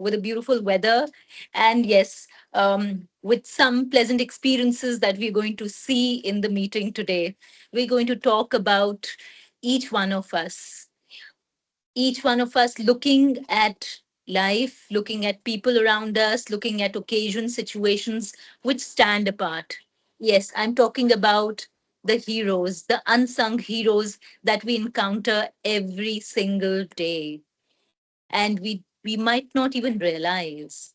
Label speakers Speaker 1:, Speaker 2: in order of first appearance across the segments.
Speaker 1: with a beautiful weather. And yes, with some pleasant experiences that we're going to see in the meeting today. We're going to talk about each one of us, each one of us looking at life, looking at people around us, looking at occasion situations which stand apart. Yes, I'm talking about the heroes, the unsung heroes that we encounter every single day. And we might not even realize.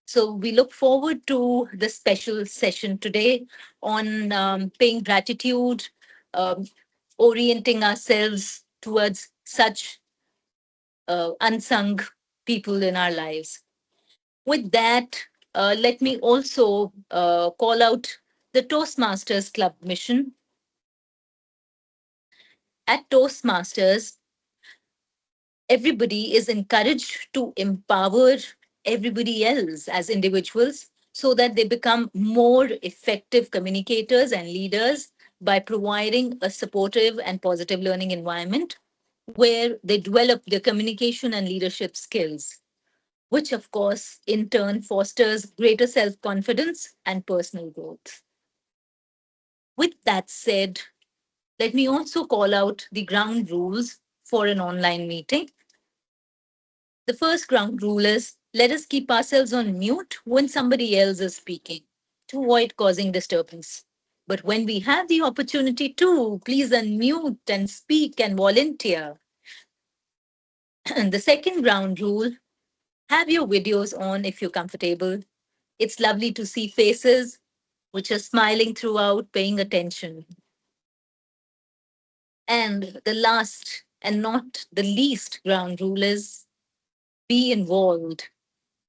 Speaker 1: So we look forward to the special session today on paying gratitude, um, orienting ourselves towards such unsung people in our lives. With that, let me also call out the Toastmasters Club mission. At Toastmasters, everybody is encouraged to empower everybody else as individuals so that they become more effective communicators and leaders by providing a supportive and positive learning environment where they develop their communication and leadership skills, which of course in turn fosters greater self confidence and personal growth. With that said, let me also call out the ground rules for an online meeting. The first ground rule is let us keep ourselves on mute when somebody else is speaking to avoid causing disturbance. But when we have the opportunity to, please unmute and speak and volunteer. And the second ground rule, have your videos on if you're comfortable. It's lovely to see faces which are smiling throughout, paying attention. And the last and not the least ground rule is be involved,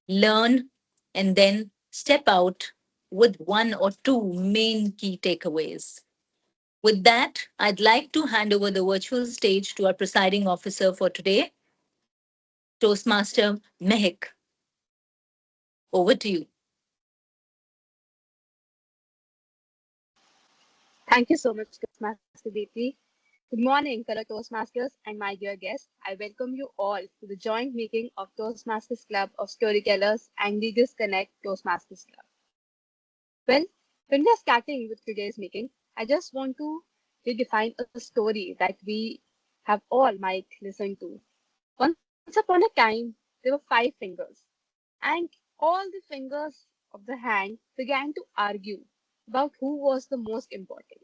Speaker 1: learn, and then step out with one or two main key takeaways. With that, I'd like to hand over the virtual stage to our presiding officer for today, Toastmaster Mehik. Over to you.
Speaker 2: Thank you so much, Toastmaster Deepti. Good morning, fellow Toastmasters and my dear guests. I welcome you all to the joint meeting of Toastmasters Club of Storytellers and Leaders Connect Toastmasters Club. Well, when we are starting with today's meeting, I just want to redefine a story that we have all might listen to. Once upon a time, there were 5 fingers, and all the fingers of the hand began to argue about who was the most important.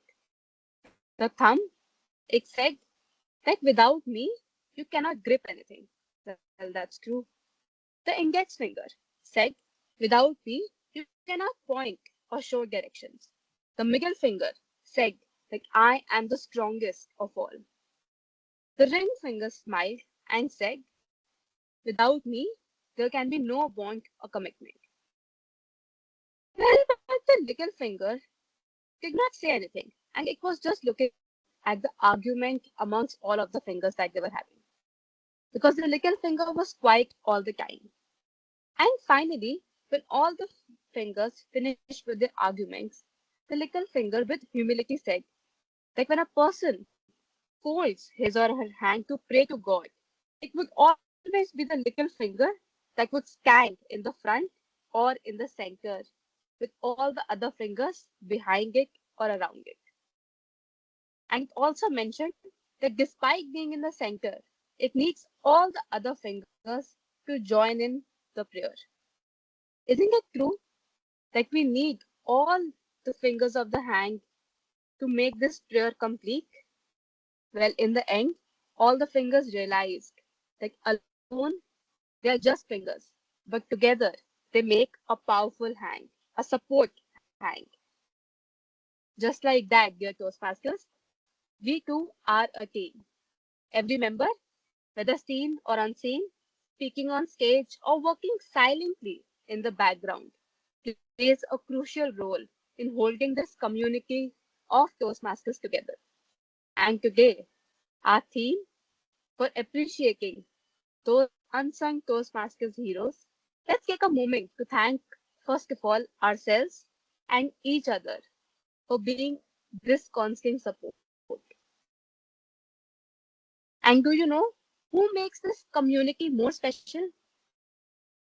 Speaker 2: The thumb, it said that without me, you cannot grip anything. Well, that's true. The index finger said, without me, you cannot point or show directions. The middle finger said that I am the strongest of all. The ring finger smiled and said, without me, there can be no bond or commitment. Well, but the little finger did not say anything, and it was just looking at the argument amongst all of the fingers that they were having. Because the little finger was quiet all the time. And finally, when all the fingers finished with their arguments, the little finger with humility said, like when a person folds his or her hand to pray to God, it would always be the little finger that would stand in the front or in the center with all the other fingers behind it or around it. And it also mentioned that despite being in the center, it needs all the other fingers to join in the prayer. Isn't it true that we need all the fingers of the hand to make this prayer complete? Well, in the end, all the fingers realized that alone they are just fingers, but together they make a powerful hand, a support hand. Just like that, dear Toastmasters, we too are a team. Every member, whether seen or unseen, speaking on stage or working silently in the background, plays a crucial role in holding this community of Toastmasters together. And today, our theme for appreciating those unsung Toastmasters heroes, let's take a moment to thank, first of all, ourselves and each other for being this constant support. And do you know who makes this community more special?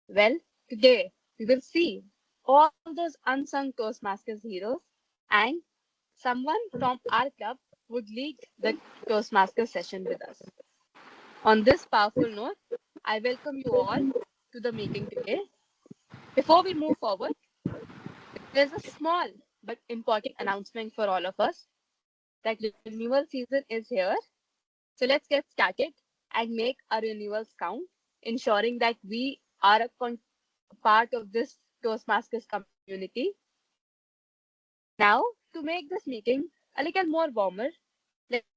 Speaker 2: Well, today we will see all those unsung Toastmasters heroes and someone from our club would lead the Toastmasters session with us. On this powerful note, I welcome you all to the meeting today. Before we move forward, there's a small but important announcement for all of us that renewal season is here. So let's get started and make our renewals count, ensuring that we are a part of this Toastmasters community. Now, to make this meeting a little more warmer,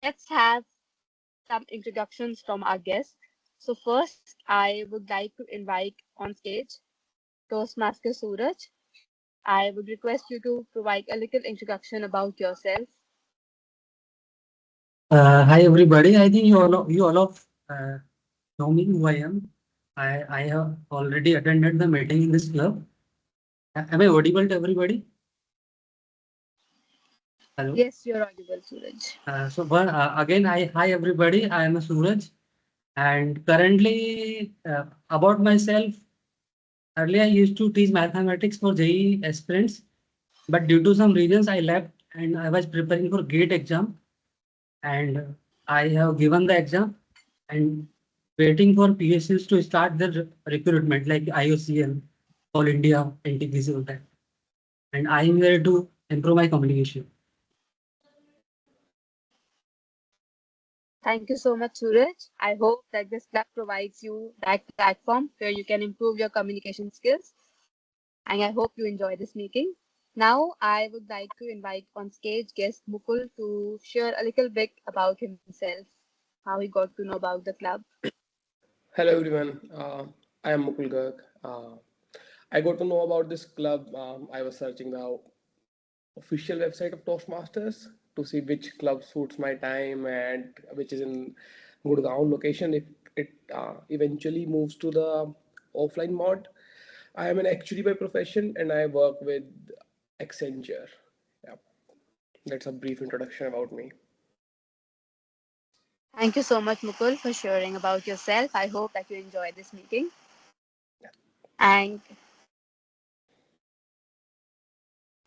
Speaker 2: let's have some introductions from our guests. So first, I would like to invite on stage Toastmaster Suraj. I would request you to provide a little introduction about yourself.
Speaker 3: Hi everybody. I think you all of know me who I am. I have already attended the meeting in this club. Am I audible to everybody? Hello.
Speaker 2: Yes, you're audible, Suraj.
Speaker 3: Again, hi everybody. I am Suraj, and currently about myself. Earlier, I used to teach mathematics for JEE aspirants, but due to some reasons, I left and I was preparing for GATE exam, and I have given the exam and waiting for PSUs to start their recruitment like IOCL, All India, NTPC, all that. And I am here to improve my communication.
Speaker 2: Thank you so much, Suraj. I hope that this club provides you that platform where you can improve your communication skills. And I hope you enjoy this meeting. Now, I would like to invite on stage guest Mukul to share a little bit about himself, how he got to know about the club.
Speaker 4: Hello everyone, I am Mukul Garg. I got to know about this club. I was searching the official website of Toastmasters to see which club suits my time and which is in Gurgaon location. If it eventually moves to the offline mod, I am an actuary by profession and I work with Accenture. Yeah, that's a brief introduction about me.
Speaker 2: Thank you so much, Mukul, for sharing about yourself. I hope that you enjoy this meeting. And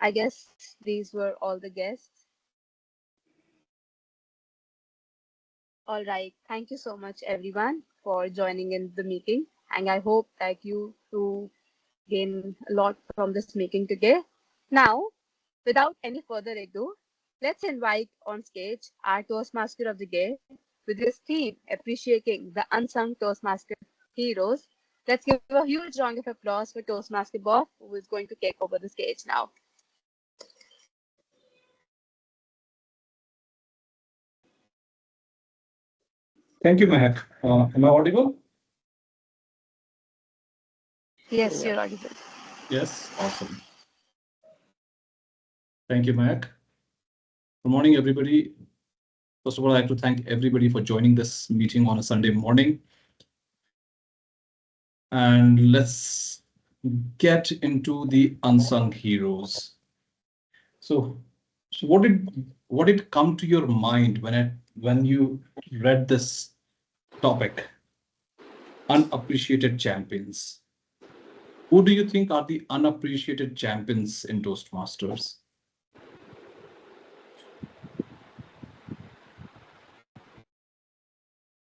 Speaker 2: I guess these were all the guests. All right. Thank you so much, everyone, for joining in the meeting. And I hope that you too gain a lot from this meeting today. Now, without any further ado, let's invite on stage our Toastmaster of the day with his theme appreciating the unsung Toastmaster heroes. Let's give a huge round of applause for Toastmaster Bob, who is going to take over the stage now.
Speaker 5: Thank you, Mehak. Am I audible?
Speaker 2: Yes,
Speaker 4: Yeah.
Speaker 2: you're audible.
Speaker 5: Yes. Awesome. Thank you, Mehak. Good morning, everybody. First of all, I'd like to thank everybody for joining this meeting on a Sunday morning. And let's get into the unsung heroes. So, so what did come to your mind when you read this topic, unappreciated champions? Who do you think are the unappreciated champions in Toastmasters?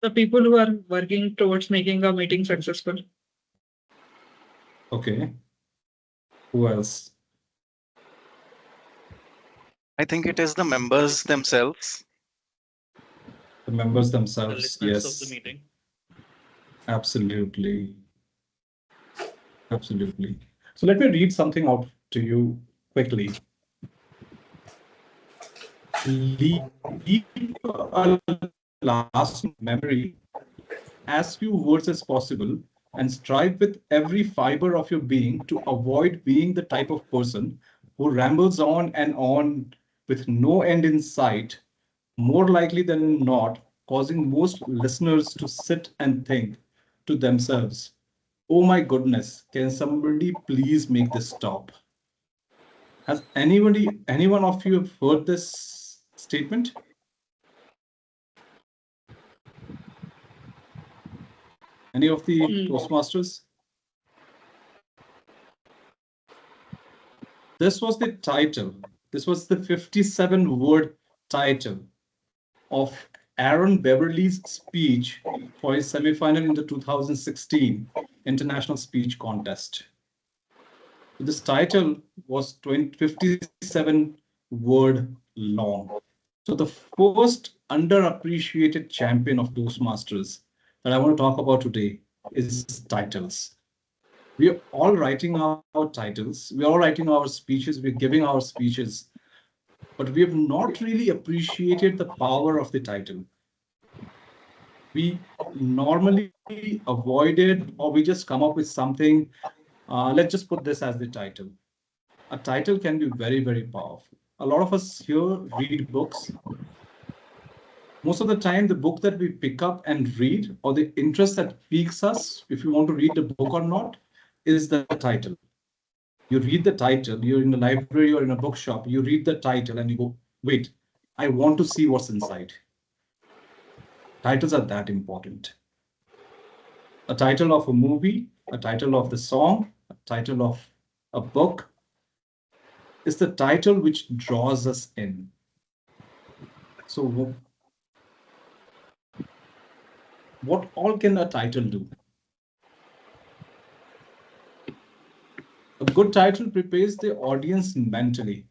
Speaker 6: The people who are working towards making a meeting successful.
Speaker 5: Okay. Who else?
Speaker 7: I think it is the members themselves.
Speaker 5: The members
Speaker 6: The
Speaker 5: themselves,
Speaker 6: listeners of the
Speaker 5: yes,
Speaker 6: meeting.
Speaker 5: absolutely, absolutely. So let me read something out to you quickly. Leave a lasting memory, as few words as possible, and strive with every fiber of your being to avoid being the type of person who rambles on and on with no end in sight, more likely than not, causing most listeners to sit and think to themselves, oh my goodness, can somebody please make this stop? Has any one of you have heard this statement? Any of the
Speaker 6: Hmm.
Speaker 5: Toastmasters? This was the title. This was the 57-word title of Aaron Beverly's speech for his semifinal in the 2016 International Speech Contest. This title was 57-word long. So the first underappreciated champion of Toastmasters that I want to talk about today is titles. We are all writing our titles. We are all writing our speeches. We're giving our speeches, but we have not really appreciated the power of the title. We normally avoid it, or we just come up with something. Let's just put this as the title. A title can be very, very powerful. A lot of us here read books. Most of the time, the book that we pick up and read, or the interest that piques us, if you want to read the book or not, is the title. You read the title, you're in a library or in a bookshop, you read the title and you go, wait, I want to see what's inside. Titles are that important. A title of a movie, a title of the song, a title of a book is the title which draws us in. So what all can a title do? A good title prepares the audience mentally.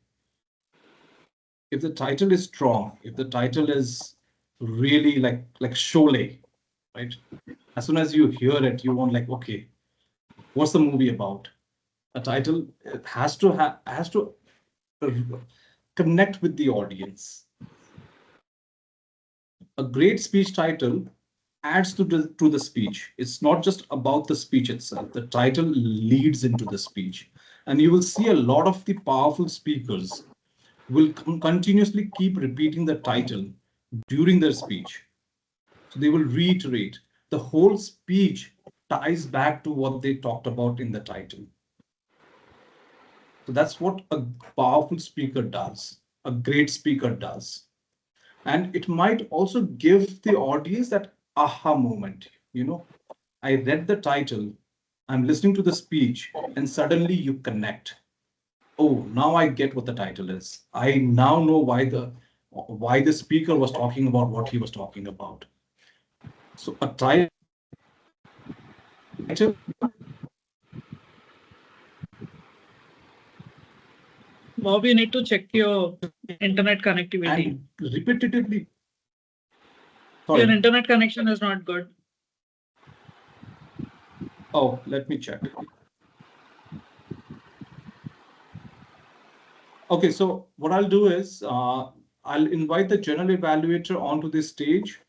Speaker 5: If the title is strong, if the title is really like Sholay, right? As soon as you hear it, you want like, okay, what's the movie about? A title has to connect with the audience. A great speech title adds to the speech. It's not just about the speech itself. The title leads into the speech. And you will see a lot of the powerful speakers will continuously keep repeating the title during their speech. So they will reiterate. The whole speech ties back to what they talked about in the title. So that's what a powerful speaker does, a great speaker does. And it might also give the audience that aha moment. I read the title, I'm listening to the speech, and suddenly you connect. Oh, now I get what the title is. I now know why the speaker was talking about what he was talking about. So a title.
Speaker 6: Bob, you need to check your internet connectivity.
Speaker 5: And repetitively.
Speaker 6: Your
Speaker 5: Sorry.
Speaker 6: internet connection is not good.
Speaker 5: Oh, let me check. Okay, so what I'll do is I'll invite the general evaluator onto the stage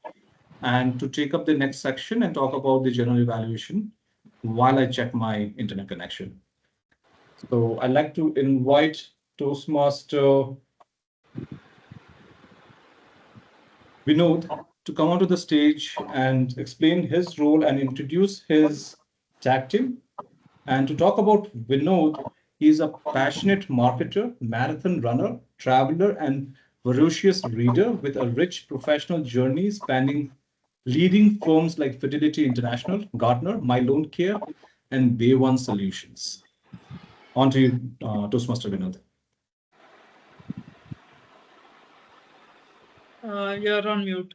Speaker 5: and to take up the next section and talk about the general evaluation while I check my internet connection. So I'd like to invite Toastmaster Vinod to come onto the stage and explain his role and introduce his tag team. And to talk about Vinod, he's a passionate marketer, marathon runner, traveler, and voracious reader with a rich professional journey spanning leading firms like Fidelity International, Gartner, My Loan Care, and Day One Solutions. On to you, Toastmaster Vinod.
Speaker 6: You're on mute.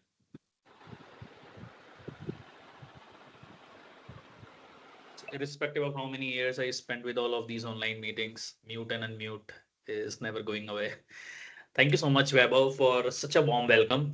Speaker 8: Irrespective of how many years I spent with all of these online meetings, mute and unmute is never going away. Thank you so much, Weber, for such a warm welcome.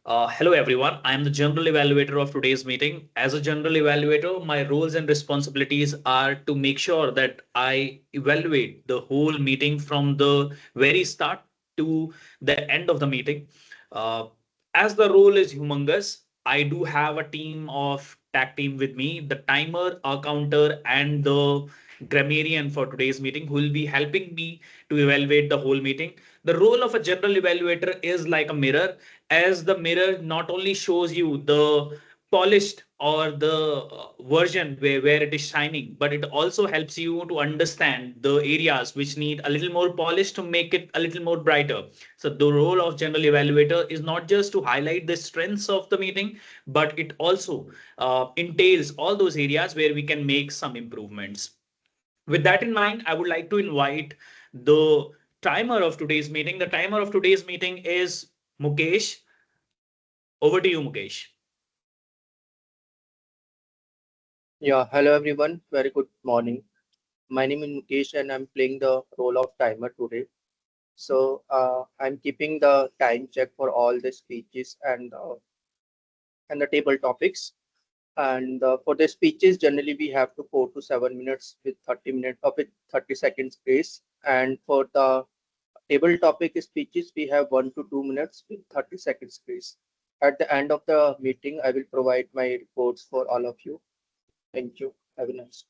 Speaker 8: Hello, everyone. I am the general evaluator of today's meeting. As a general evaluator, my roles and responsibilities are to make sure that I evaluate the whole meeting from the very start to the end of the meeting. As the role is humongous, I do have a team of tag team with me, the timer, a counter, and the grammarian for today's meeting who will be helping me to evaluate the whole meeting. The role of a general evaluator is like a mirror, as the mirror not only shows you the polished or the version where it is shining, but it also helps you to understand the areas which need a little more polish to make it a little more brighter. So the role of general evaluator is not just to highlight the strengths of the meeting, but it also entails all those areas where we can make some improvements. With that in mind, I would like to invite the timer of today's meeting. The timer of today's meeting is Mukesh. Over to you, Mukesh.
Speaker 9: Yeah, hello everyone. Very good morning. My name is Mukesh and I'm playing the role of timer today. So I'm keeping the time check for all the speeches and the table topics. And for the speeches, generally we have to 4 to 7 minutes with 30 minutes with 30 seconds grace. And for the table topic speeches, we have 1 to 2 minutes with 30 seconds grace. At the end of the meeting, I will provide my reports for all of you. Thank you. Have a nice.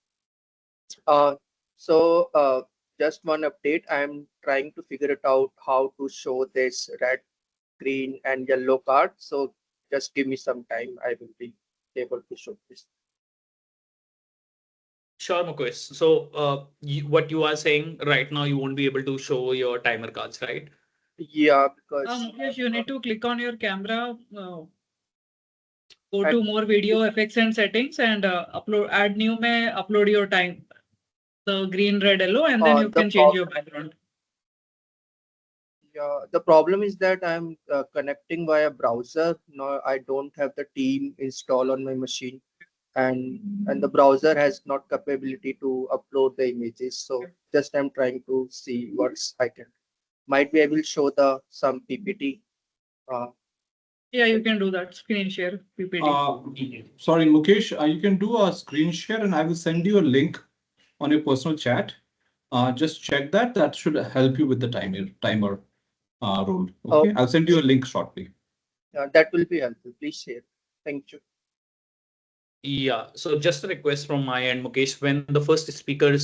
Speaker 9: Uh, so just one update. I'm trying to figure it out how to show this red, green, and yellow card. So just give me some time. I will be able to show this.
Speaker 8: Sure, Mukesh. So, what you are saying right now, you won't be able to show your timer cards, right?
Speaker 9: Yeah, because
Speaker 6: Mukesh, you need to click on your camera, go
Speaker 9: at
Speaker 6: to more video effects and settings, and add new. May upload your time, the green, red, yellow, and then you
Speaker 9: the
Speaker 6: can change your background.
Speaker 9: yeah, the problem is that I'm connecting via browser. No, I don't have the team installed on my machine, and the browser has not capability to upload the images. So just I'm trying to see what's I can. Might be I will show the some PPT. Uh,
Speaker 6: Yeah, you can do that. Screen share PPT.
Speaker 5: Sorry, Mukesh, you can do a screen share and I will send you a link on your personal chat. Just check that. That should help you with the timer role. Okay, I'll send you a link shortly.
Speaker 9: that will be helpful. Please share. Thank you.
Speaker 8: Yeah. So just a request from my end, Mukesh. When the first speaker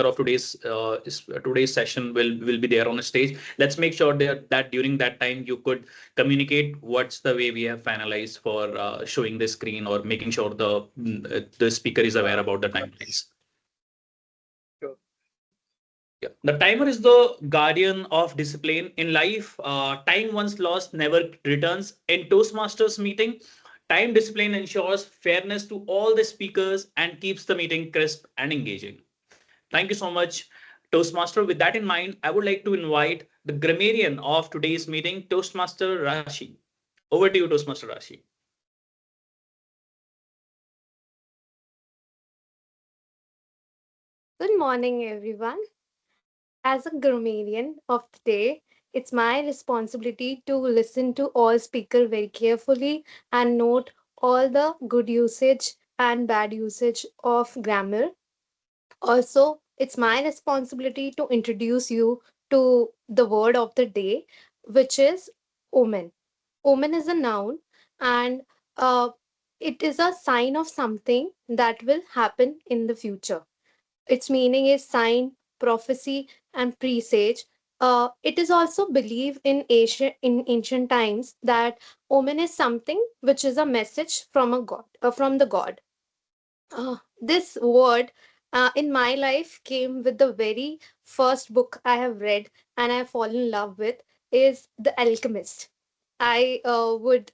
Speaker 8: of today's session will be there on the stage. Let's make sure that during that time you could communicate what's the way we have finalized for showing the screen or making sure the speaker is aware about the timelines.
Speaker 9: Sure.
Speaker 8: Yeah. The timer is the guardian of discipline in life. Time once lost never returns. In Toastmasters meeting, time discipline ensures fairness to all the speakers and keeps the meeting crisp and engaging. Thank you so much, Toastmaster. With that in mind, I would like to invite the grammarian of today's meeting, Toastmaster Rashi. Over to you, Toastmaster Rashi.
Speaker 10: Good morning, everyone. As a grammarian of the day, it's my responsibility to listen to all speakers very carefully and note all the good usage and bad usage of grammar. Also, it's my responsibility to introduce you to the word of the day, which is omen. Omen is a noun and uh, it is a sign of something that will happen in the future. Its meaning is sign, prophecy, and presage. It is also believed in ancient times that omen is something which is a message from a god, from the god. This word in my life came with the very first book I have read and I fall in love with is The Alchemist. I would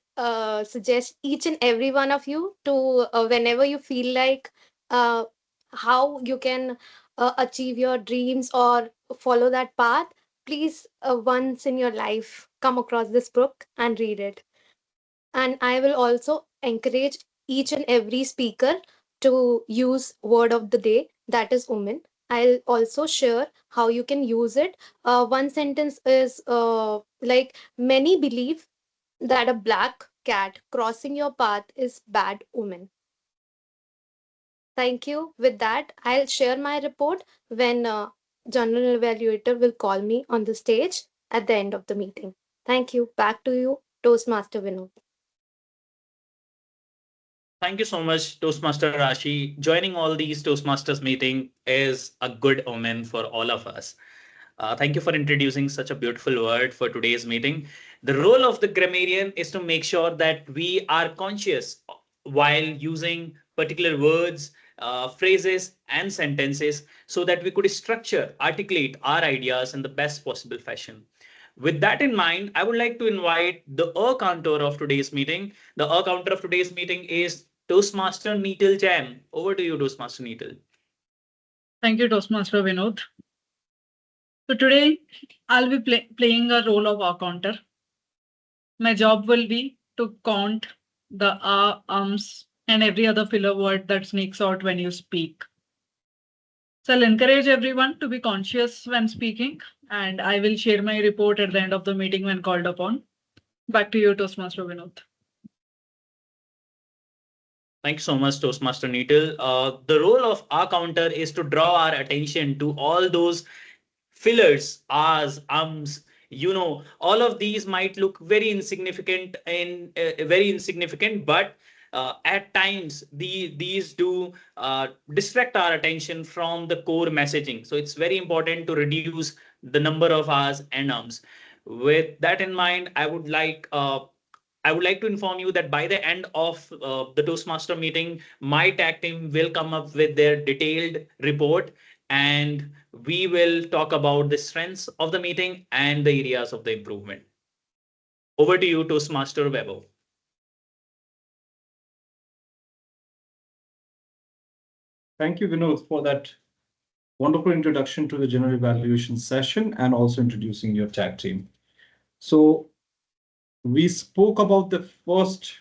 Speaker 10: suggest each and every one of you to, whenever you feel like uh, how you can achieve your dreams or follow that path, please once in your life come across this book and read it. And I will also encourage each and every speaker to use word of the day, that is woman. I'll also share how you can use it. One sentence is like many believe that a black cat crossing your path is bad omen. Thank you. With that, I'll share my report when general evaluator will call me on the stage at the end of the meeting. Thank you. Back to you, Toastmaster Vinod.
Speaker 8: Thank you so much, Toastmaster Rashi. Joining all these Toastmasters meeting is a good omen for all of us. Thank you for introducing such a beautiful word for today's meeting. The role of the grammarian is to make sure that we are conscious while using particular words, phrases, and sentences so that we could structure, articulate our ideas in the best possible fashion. With that in mind, I would like to invite the counter of today's meeting. The counter of today's meeting is Toastmaster Neetal Chen. Over to you, Toastmaster Neetal.
Speaker 6: Thank you, Toastmaster Vinod. So today I'll be playing a role of counter. My job will be to count the ums, and every other filler word that sneaks out when you speak. So I'll encourage everyone to be conscious when speaking, and I will share my report at the end of the meeting when called upon. Back to you, Toastmaster Vinod.
Speaker 8: Thank you so much, Toastmaster Needle. The role of our counter is to draw our attention to all those fillers, ahs, ums. All of these might look very insignificant but at times these do distract our attention from the core messaging. So it's very important to reduce the number of ahs and ums. With that in mind, I would like to inform you that by the end of the Toastmaster meeting, my tag team will come up with their detailed report, and we will talk about the strengths of the meeting and the areas of the improvement. Over to you, Toastmaster Weber.
Speaker 5: Thank you, Vinod, for that wonderful introduction to the general evaluation session and also introducing your tag team. So we spoke about the first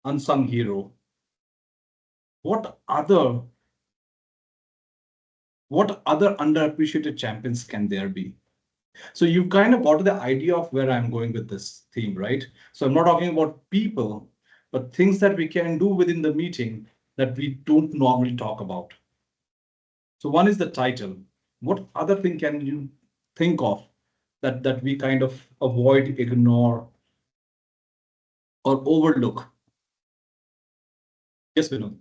Speaker 5: unsung hero. What other underappreciated champions can there be? So you've kind of got the idea of where I'm going with this theme, right? So I'm not talking about people, but things that we can do within the meeting that we don't normally talk about. So one is the title. What other thing can you think of that we kind of avoid, ignore, or overlook? Yes, Vinod.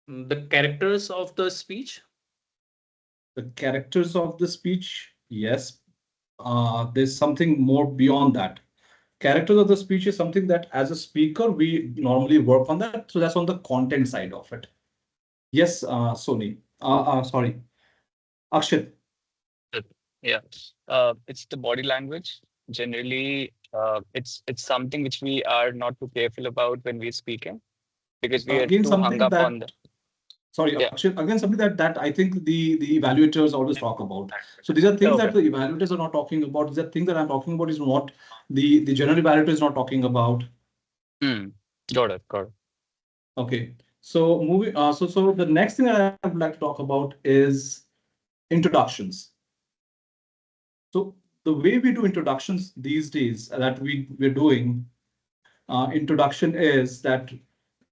Speaker 8: The characters of the speech.
Speaker 5: The characters of the speech, yes. There's something more beyond that. Characters of the speech is something that as a speaker, we normally work on that. So that's on the content side of it. Yes, Sony. Sorry, Akshit.
Speaker 11: Yeah, it's the body language. Generally, it's something which we are not too careful about when we're speaking because we are
Speaker 5: Again,
Speaker 11: too hung
Speaker 5: something
Speaker 11: up on the.
Speaker 5: that, sorry,
Speaker 11: Yeah.
Speaker 5: Akshit, again, something that I think the evaluators always talk about. So these are things that
Speaker 11: Okay.
Speaker 5: the evaluators are not talking about. These are things that I'm talking about is what the general evaluator is not talking about.
Speaker 11: Hmm. Got it. Got it.
Speaker 5: Okay. So moving, so the next thing that I would like to talk about is introductions. So the way we do introductions these days that we're doing introduction is that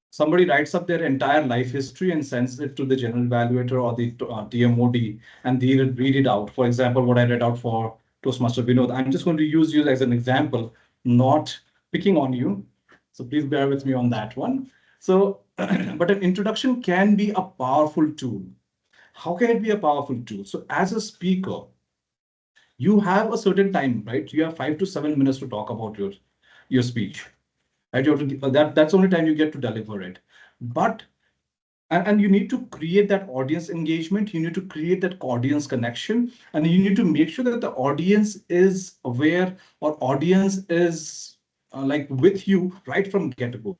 Speaker 5: somebody writes up their entire life history and sends it to the general evaluator or the TMOD, and they read it out. For example, what I read out for Toastmaster Vinod. I'm just going to use you as an example, not picking on you. So please bear with me on that one. So, but an introduction can be a powerful tool. How can it be a powerful tool? So as a speaker, you have a certain time, right? You have 5 to 7 minutes to talk about your speech, right? You have to, that's the only time you get to deliver it. But and you need to create that audience engagement. You need to create that audience connection, and you need to make sure that the audience is aware or audience is like with you right from get-go.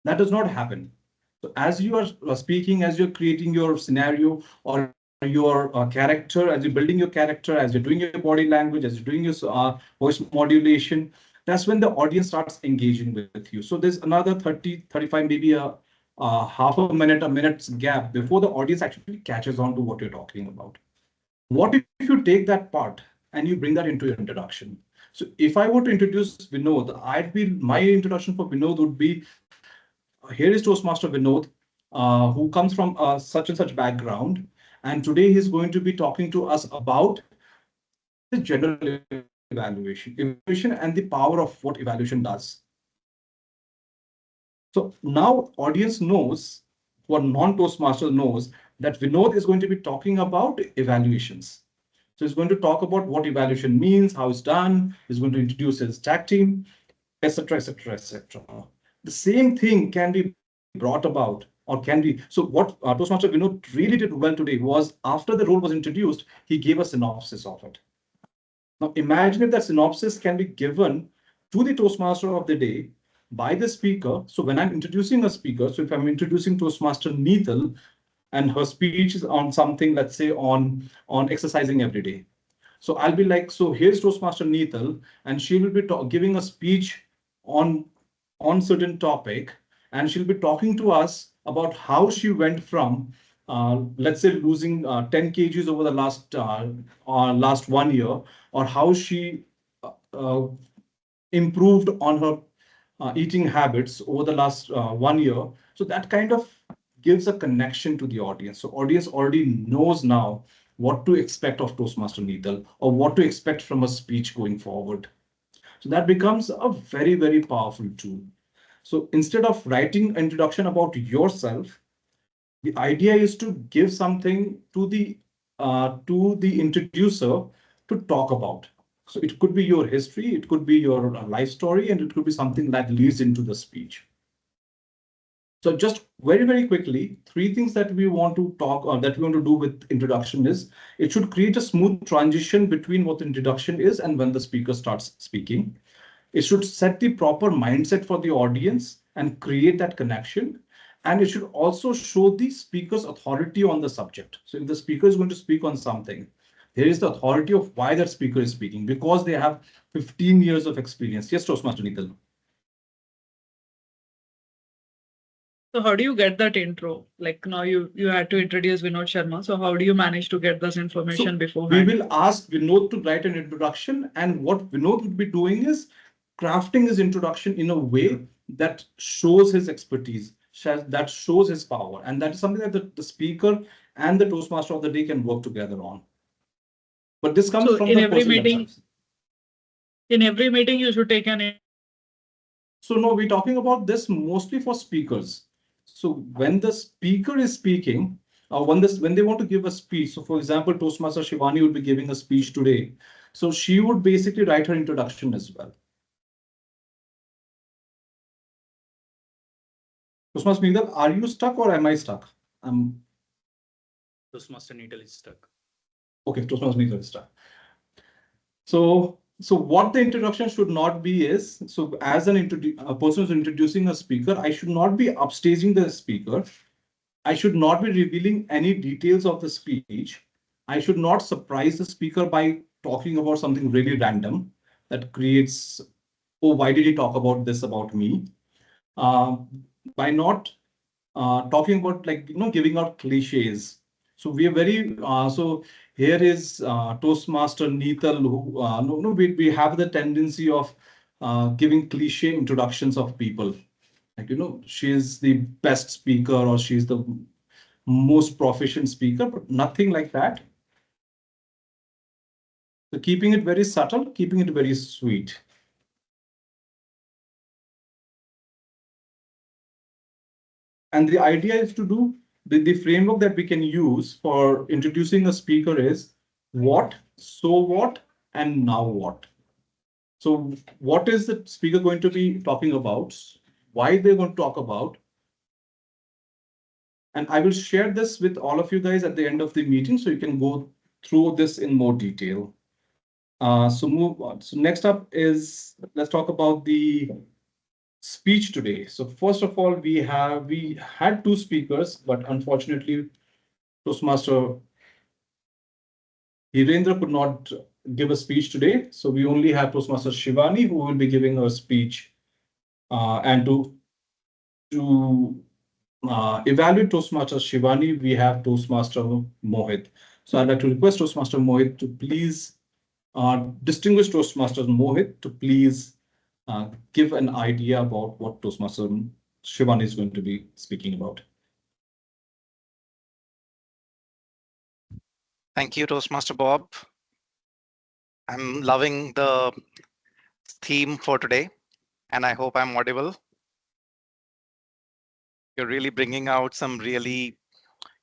Speaker 5: That does not happen. So as you are speaking, as you're creating your scenario or your character, as you're building your character, as you're doing your body language, as you're doing your voice modulation, that's when the audience starts engaging with you. So there's another 30, 35, maybe a half a minute, a minute's gap before the audience actually catches on to what you're talking about. What if you take that part and you bring that into your introduction? So if I were to introduce Vinod, my introduction for Vinod would be, here is Toastmaster Vinod, who comes from such and such background. And today he's going to be talking to us about the general evaluation and the power of what evaluation does. So now audience knows, what non-Toastmaster knows, that Vinod is going to be talking about evaluations. So he's going to talk about what evaluation means, how it's done. He's going to introduce his tag team, etc., etc., etc. The same thing can be brought about or can be. So what Toastmaster Vinod really did well today was after the role was introduced, he gave a synopsis of it. Now imagine if that synopsis can be given to the Toastmaster of the day by the speaker. So when I'm introducing a speaker, so if I'm introducing Toastmaster Neethal, and her speech is on something, let's say on exercising every day. So I'll be like, so here's Toastmaster Neetal, and she will be giving a speech on certain topic, and she'll be talking to us about how she went from, let's say, losing 10 kgs over the last 1 year, or how she uh, improved on her eating habits over the last 1 year. So that kind of gives a connection to the audience. So audience already knows now what to expect of Toastmaster Neetal or what to expect from a speech going forward. So that becomes a very, very powerful tool. So instead of writing an introduction about yourself, the idea is to give something to the introducer to talk about. So it could be your history, it could be your life story, and it could be something that leads into the speech. So just very, very quickly, three things that we want to talk or that we want to do with introduction is it should create a smooth transition between what the introduction is and when the speaker starts speaking. It should set the proper mindset for the audience and create that connection. And it should also show the speaker's authority on the subject. So if the speaker is going to speak on something, there is the authority of why that speaker is speaking because they have 15 years of experience. Yes, Toastmaster Neetal.
Speaker 6: So how do you get that intro? Like now you had to introduce Vinod Sharma. So how do you manage to get this information beforehand?
Speaker 5: We will ask Vinod to write an introduction, and what Vinod would be doing is crafting his introduction in a way that shows his expertise, that shows his power, and that is something that the speaker and the Toastmaster of the day can work together on. But this comes from the person themselves.
Speaker 6: In every meeting, you should take an.
Speaker 5: So no, we're talking about this mostly for speakers. So when the speaker is speaking, when they want to give a speech, so for example, Toastmaster Shivani would be giving a speech today. So she would basically write her introduction as well. Toastmaster Neetal, are you stuck or am I stuck?
Speaker 8: Toastmaster Neetal is stuck.
Speaker 5: Okay, Toastmaster Neetal is stuck. So what the introduction should not be is, so as a person who's introducing a speaker, I should not be upstaging the speaker. I should not be revealing any details of the speech. I should not surprise the speaker by talking about something really random that creates, oh, why did he talk about this about me? By not talking about giving out cliches. So we are very, so here is Toastmaster Neetal, who, we have the tendency of giving cliche introductions of people. Like, she is the best speaker or she's the most proficient speaker, but nothing like that. So keeping it very subtle, keeping it very sweet. And the idea is to do the framework that we can use for introducing a speaker is what, so what, and now what. So what is the speaker going to be talking about? Why they're going to talk about? And I will share this with all of you guys at the end of the meeting so you can go through this in more detail. So move on. So next up is, let's talk about the speech today. So first of all, we had two speakers, but unfortunately, Toastmaster Hirendra could not give a speech today. So we only have Toastmaster Shivani, who will be giving a speech. And to evaluate Toastmaster Shivani, we have Toastmaster Mohit. So I'd like to request Toastmaster Mohit to please, distinguished Toastmaster Mohit to please give an idea about what Toastmaster Shivani is going to be speaking about.
Speaker 7: Thank you, Toastmaster Bob. I'm loving the theme for today, and I hope I'm audible. You're really bringing out some really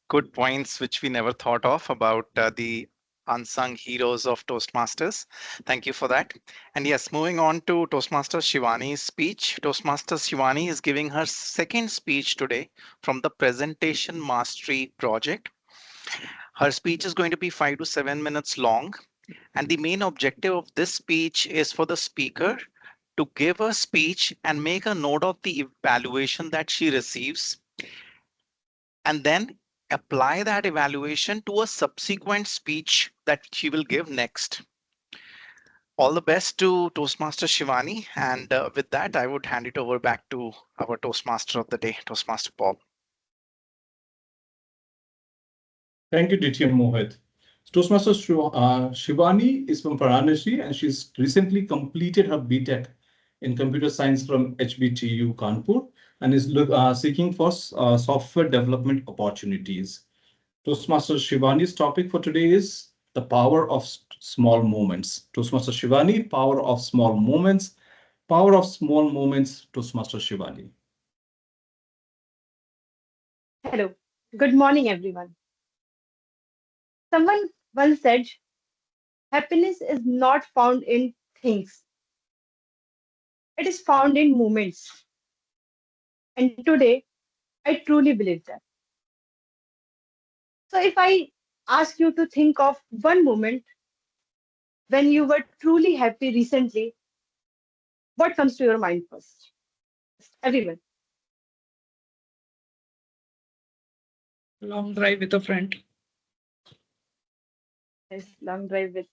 Speaker 7: good points which we never thought of about the unsung heroes of Toastmasters. Thank you for that. And yes, moving on to Toastmaster Shivani's speech. Toastmaster Shivani is giving her second speech today from the Presentation Mastery project. Her speech is going to be 5 to 7 minutes long. And the main objective of this speech is for the speaker to give a speech and make a note of the evaluation that she receives. And then apply that evaluation to a subsequent speech that she will give next. All the best to Toastmaster Shivani. And with that, I would hand it over back to our Toastmaster of the day, Toastmaster Bob.
Speaker 5: Thank you, DTM Mohit. Toastmaster Shivani is from Varanasi and she's recently completed her BTech in computer science from HBTU Kanpur and is seeking for software development opportunities. Toastmaster Shivani's topic for today is the power of small moments. Toastmaster Shivani, power of small moments. Power of small moments, Toastmaster Shivani.
Speaker 2: Hello. Good morning, everyone. Someone once said, happiness is not found in things, it is found in moments. And today, I truly believe that. So, if I ask you to think of one moment when you were truly happy recently, what comes to your mind first? Everyone.
Speaker 6: Long drive with a friend.
Speaker 2: Yes, long drive with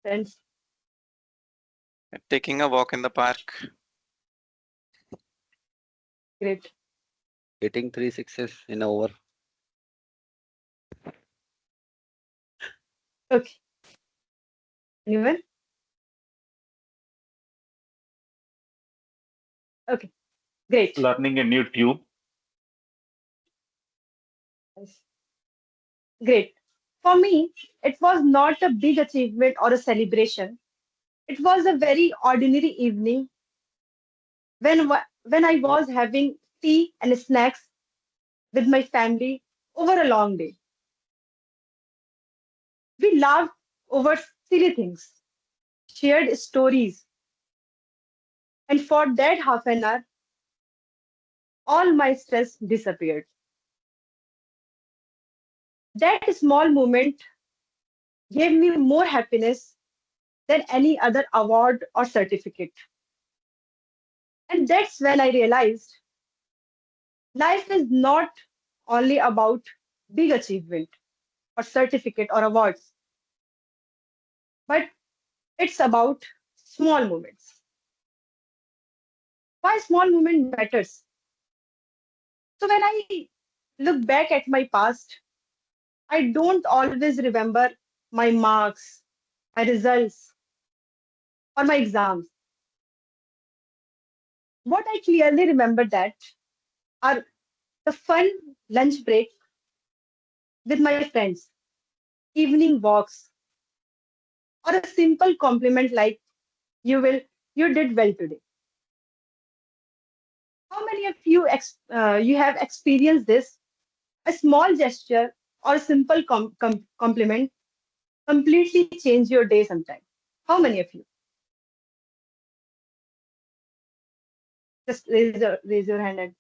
Speaker 2: friends.
Speaker 7: Taking a walk in the park.
Speaker 2: Great.
Speaker 12: Hitting 3 6s in an over.
Speaker 2: Okay. Anyone? Okay. Great.
Speaker 13: Learning a new tube.
Speaker 2: Yes. Great. For me, it was not a big achievement or a celebration. It was a very ordinary evening when I was having tea and snacks with my family over a long day. We laughed over silly things, shared stories, and for that half an hour, all my stress disappeared. That small moment gave me more happiness than any other award or certificate. And that's when I realized life is not only about big achievement or certificate or awards, but it's about small moments. Why small moment matters? So when I look back at my past, I don't always remember my marks, my results, or my exams. What I clearly remember that are the fun lunch break with my friends, evening walks, or a simple compliment like you did well today. How many of you you have experienced this? A small gesture or a simple compliment completely change your day sometime. How many of you? Just raise your hand. And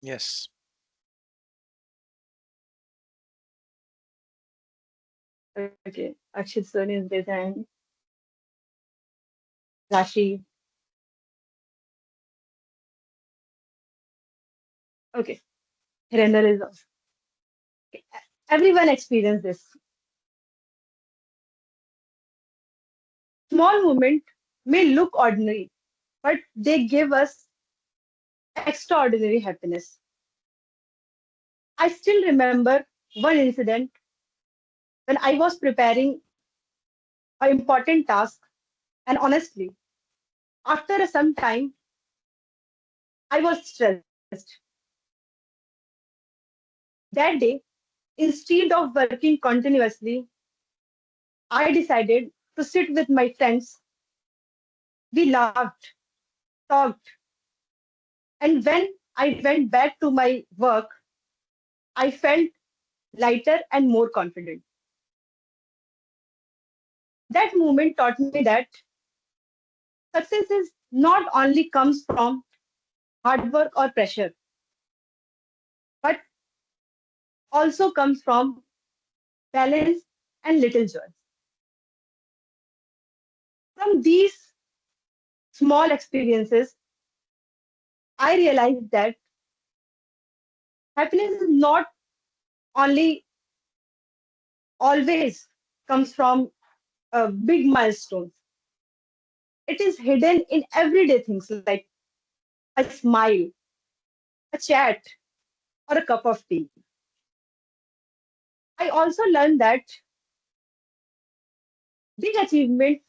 Speaker 7: Yes.
Speaker 2: okay, Akshit Soni is raised hand. Rashi. Okay, Hirendra is also. Okay. Everyone experienced this. Small moment may look ordinary, but they give us extraordinary happiness. I still remember one incident when I was preparing an important task, and honestly, after some time, I was stressed. That day, instead of working continuously, I decided to sit with my friends. We laughed, talked, and when I went back to my work, I felt lighter and more confident. That moment taught me that success is not only comes from hard work or pressure, but also comes from balance and little joy. From these small experiences, I realized that happiness is not
Speaker 13: only always comes from big milestones. It is hidden in everyday things like a smile, a chat, or a cup of tea. I also learned that big achievements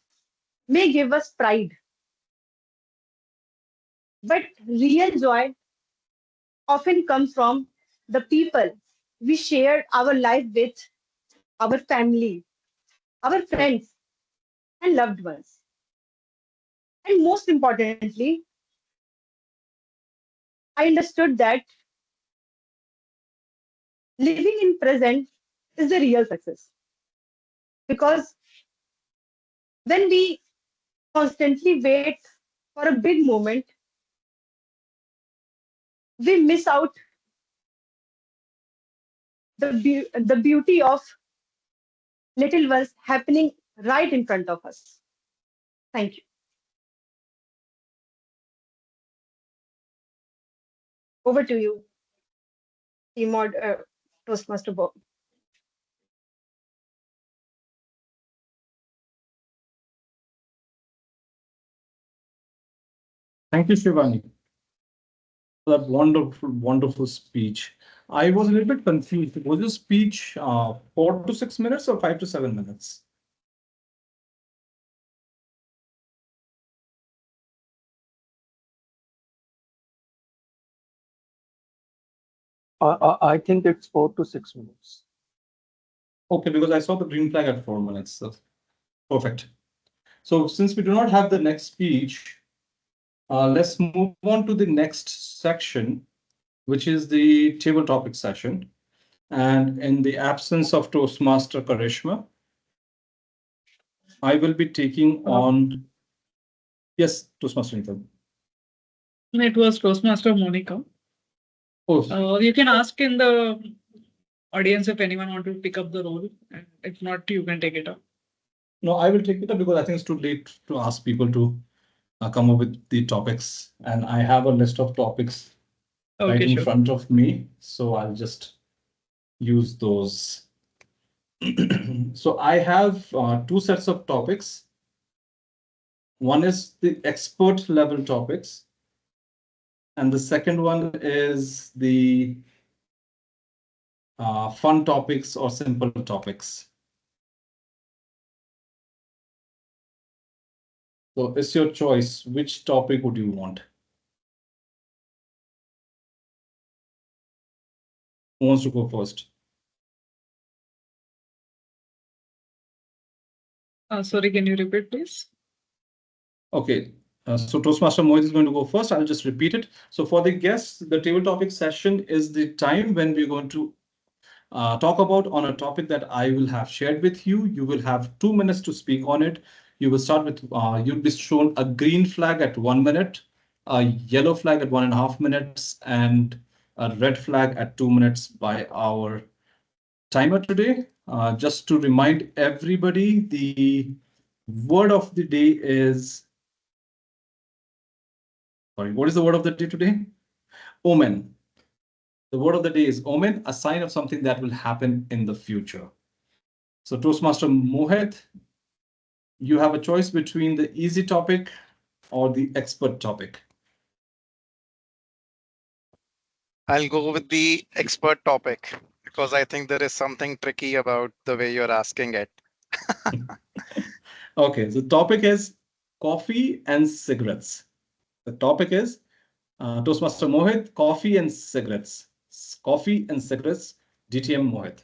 Speaker 13: may give us pride, but real joy often comes from the people we share our life with, our family, our friends, and loved ones. And most importantly, I understood that living in present is the real success. Because when we constantly wait for a big moment, we miss out the beauty of little ones happening right in front of us. Thank you. Over to you, Toastmaster Bob.
Speaker 5: Thank you, Shivani, for that wonderful, wonderful speech. I was a little bit confused. Was your speech 4 to 6 minutes or 5 to 7 minutes?
Speaker 9: I think it's 4 to 6 minutes.
Speaker 5: Okay, because I saw the green flag at 4 minutes. So perfect. So since we do not have the next speech, let's move on to the next section, which is the table topic session. And in the absence of Toastmaster Karishma, I will be taking on. Yes, Toastmaster Nathan.
Speaker 6: It was Toastmaster Monica.
Speaker 5: Oh,
Speaker 6: You can ask in the audience if anyone want to pick up the role, and if not, you can take it up.
Speaker 5: no, I will take it up because I think it's too late to ask people to come up with the topics. And I have a list of topics right in front of me. So I'll just use those. So I have two sets of topics. One is the expert level topics. And the second one is the fun topics or simple topics. So it's your choice. Which topic would you want? Who wants to go first?
Speaker 6: Sorry, can you repeat, please?
Speaker 5: Okay, so Toastmaster Mohit is going to go first. I'll just repeat it. So for the guests, the table topic session is the time when we're going to talk about on a topic that I will have shared with you. You will have 2 minutes to speak on it. You will start with, you'll be shown a green flag at 1 minute, a yellow flag at 1.5 minutes, and a red flag at 2 minutes by our timer today. Just to remind everybody, the word of the day is, sorry, what is the word of the day today? Omen. The word of the day is omen, a sign of something that will happen in the future. So Toastmaster Mohit, you have a choice between the easy topic or the expert topic.
Speaker 7: I'll go with the expert topic because I think there is something tricky about the way you're asking it.
Speaker 5: Okay, the topic is coffee and cigarettes. The topic is Toastmaster Mohit, coffee and cigarettes. Coffee and cigarettes, DTM Mohit.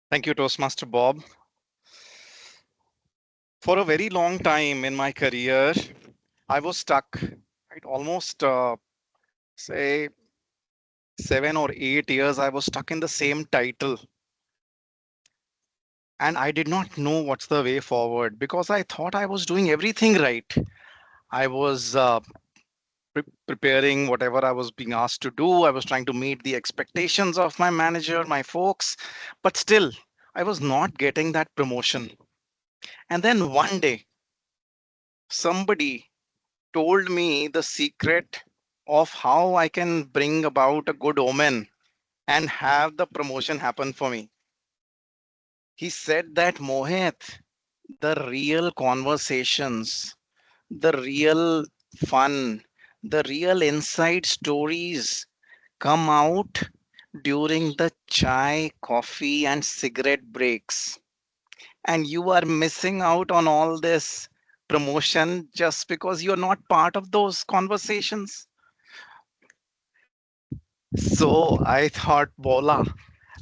Speaker 7: Thank you, Toastmaster Bob. For a very long time in my career, I was stuck, right? Almost say 7 or 8 years, I was stuck in the same title. And I did not know what's the way forward because I thought I was doing everything right. I was preparing whatever I was being asked to do. I was trying to meet the expectations of my manager, my folks, but still, I was not getting that promotion. And then one day, somebody told me the secret of how I can bring about a good omen and have the promotion happen for me. He said that, Mohit, the real conversations, the real fun, the real inside stories come out during the chai, coffee, and cigarette breaks. And you are missing out on all this promotion just because you're not part of those conversations. So I thought, Bola,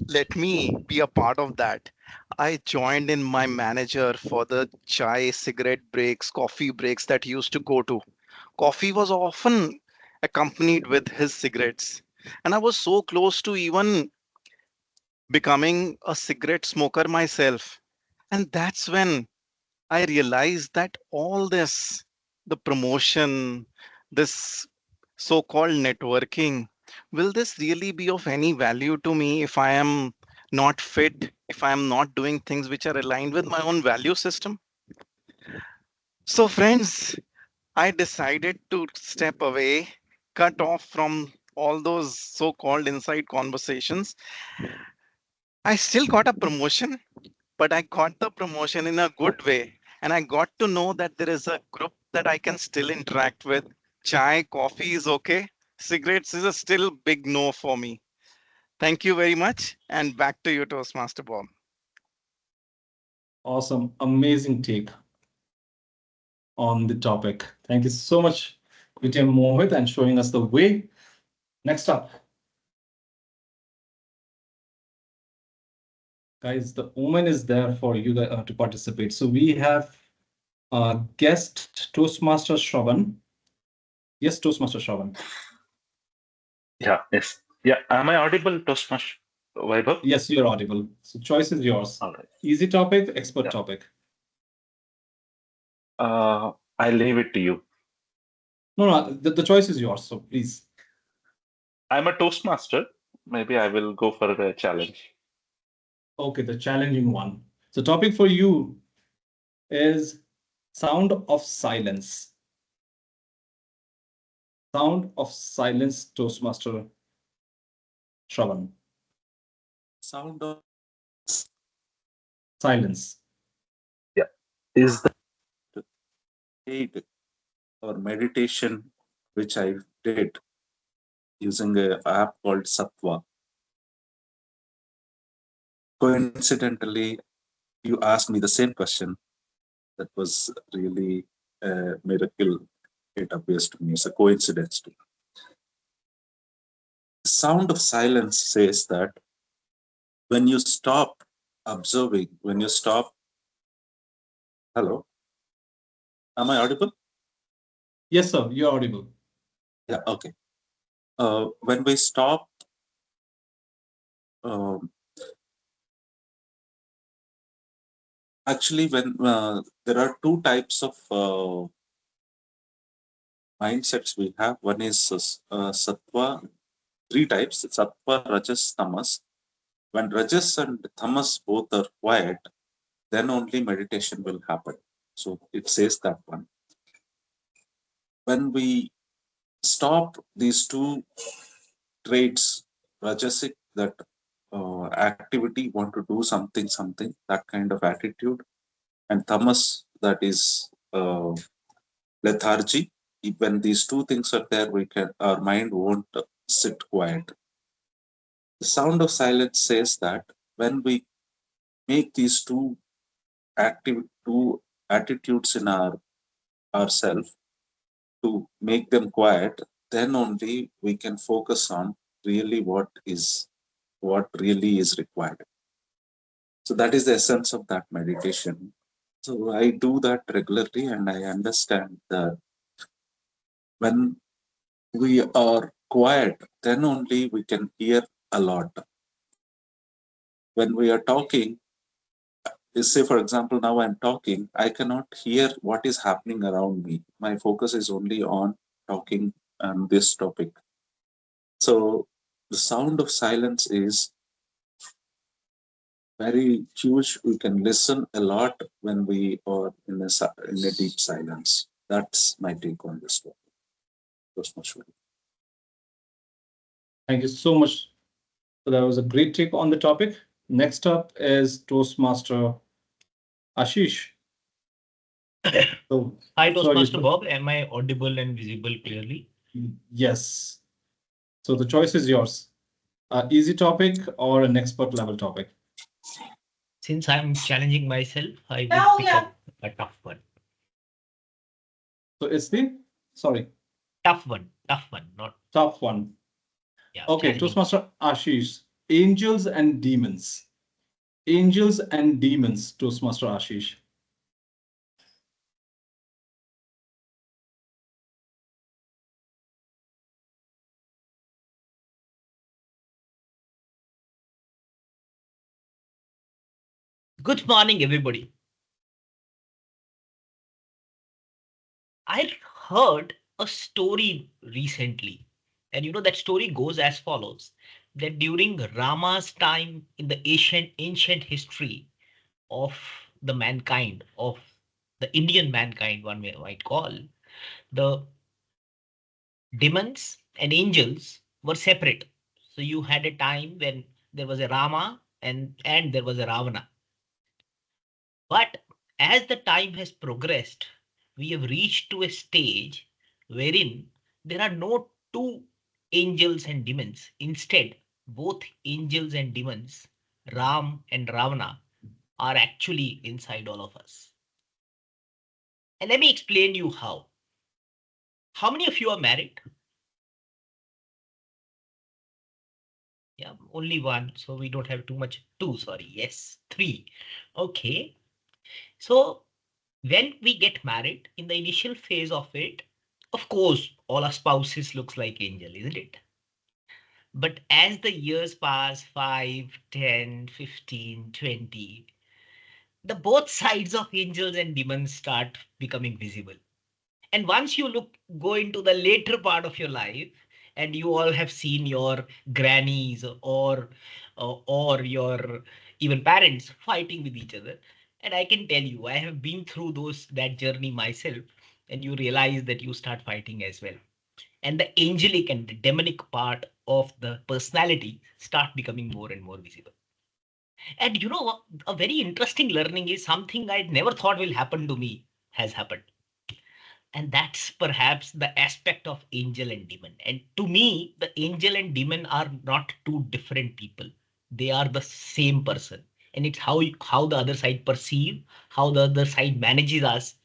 Speaker 7: let me be a part of that. I joined in my manager for the chai, cigarette breaks, coffee breaks that he used to go to. Coffee was often accompanied with his cigarettes. And I was so close to even becoming a cigarette smoker myself. And that's when I realized that all this, the promotion, this so called networking, will this really be of any value to me if I am not fit, if I am not doing things which are aligned with my own value system? So, friends, I decided to step away, cut off from all those so called inside conversations. I still got a promotion, but I got the promotion in a good way. And I got to know that there is a group that I can still interact with. Chai, coffee is okay. Cigarettes is a still big no for me. Thank you very much. And back to you, Toastmaster Bob.
Speaker 5: Awesome. Amazing take on the topic. Thank you so much, Vijay Mohit, and showing us the way. Next up, guys, the omen is there for you to participate. So we have guest Toastmaster Shravan. Yes, Toastmaster Shravan.
Speaker 14: Yeah, yes. Yeah, am I audible, Toastmaster Vaibhav?
Speaker 5: Yes, you're audible. So choice is yours.
Speaker 14: All right.
Speaker 5: Easy topic, expert
Speaker 14: Yeah.
Speaker 5: topic.
Speaker 14: I leave it to you.
Speaker 5: No, the choice is yours. So please.
Speaker 14: I'm a Toastmaster. Maybe I will go for a challenge.
Speaker 5: Okay, the challenging one. So topic for you is sound of silence. Sound of silence, Toastmaster Shravan.
Speaker 14: Sound of
Speaker 5: Silence.
Speaker 14: Yeah. Is the aid or meditation which I did using an app called Sattva. Coincidentally, you asked me the same question. That was really a miracle. It appears to me. It's a coincidence too. The sound of silence says that when you stop observing, when you stop, hello, am I audible?
Speaker 5: Yes, sir, you're audible.
Speaker 14: Yeah, okay. When we stop, um, actually, when there are two types of mindsets we have. One is sattva, three types: sattva, rajas, tamas. When rajas and tamas both are quiet, then only meditation will happen. So it says that one. When we stop these two traits, rajasic, that activity, want to do something, that kind of attitude, and tamas, that is lethargy. When these two things are there, our mind won't sit quiet. The sound of silence says that when we make these two attitudes in ourself, to make them quiet, then only we can focus on really what really is required. So that is the essence of that meditation. So I do that regularly, and I understand that when we are quiet, then only we can hear a lot. When we are talking, say for example, now I'm talking, I cannot hear what is happening around me. My focus is only on talking on this topic. So the sound of silence is very huge. We can listen a lot when we are in a deep silence. That's my take on this topic. That's much.
Speaker 5: Thank you so much. So that was a great take on the topic. Next up is Toastmaster Ashish. So,
Speaker 8: Hi,
Speaker 5: sorry.
Speaker 8: Toastmaster Bob. Am I audible and visible clearly?
Speaker 5: Yes. So the choice is yours. Easy topic or an expert level topic?
Speaker 8: Since I'm challenging myself, I will pick up a tough one.
Speaker 5: So it's the, sorry,
Speaker 8: Tough one, not
Speaker 5: tough one.
Speaker 8: yeah.
Speaker 5: Okay,
Speaker 8: Challenging.
Speaker 5: Toastmaster Ashish, angels and demons. Angels and demons, Toastmaster Ashish.
Speaker 8: Good morning, everybody. I heard a story recently, and that story goes as follows: that during Rama's time in the ancient history of the mankind, of the Indian mankind, one might call, the demons and angels were separate. So you had a time when there was a Rama and there was a Ravana. But as the time has progressed, we have reached to a stage wherein there are no two angels and demons. Instead, both angels and demons, Ram and Ravana, are actually inside all of us. And let me explain you how. How many of you are married? Yeah, only one, so we don't have too much. Two, sorry. Yes, three. Okay. So when we get married, in the initial phase of it, of course, all our spouses looks like angel, isn't it? But as the years pass, 5, 10, 15, 20, the both sides of angels and demons start becoming visible. And once you go into the later part of your life, and you all have seen your grannies or your even parents fighting with each other, and I can tell you, I have been through that journey myself, and you realize that you start fighting as well, and the angelic and the demonic part of the personality start becoming more and more visible. And a very interesting learning is something I never thought will happen to me has happened. And that's perhaps the aspect of angel and demon. And to me, the angel and demon are not two different people. They are the same person. And it's how the other side perceive, how the other side manages us,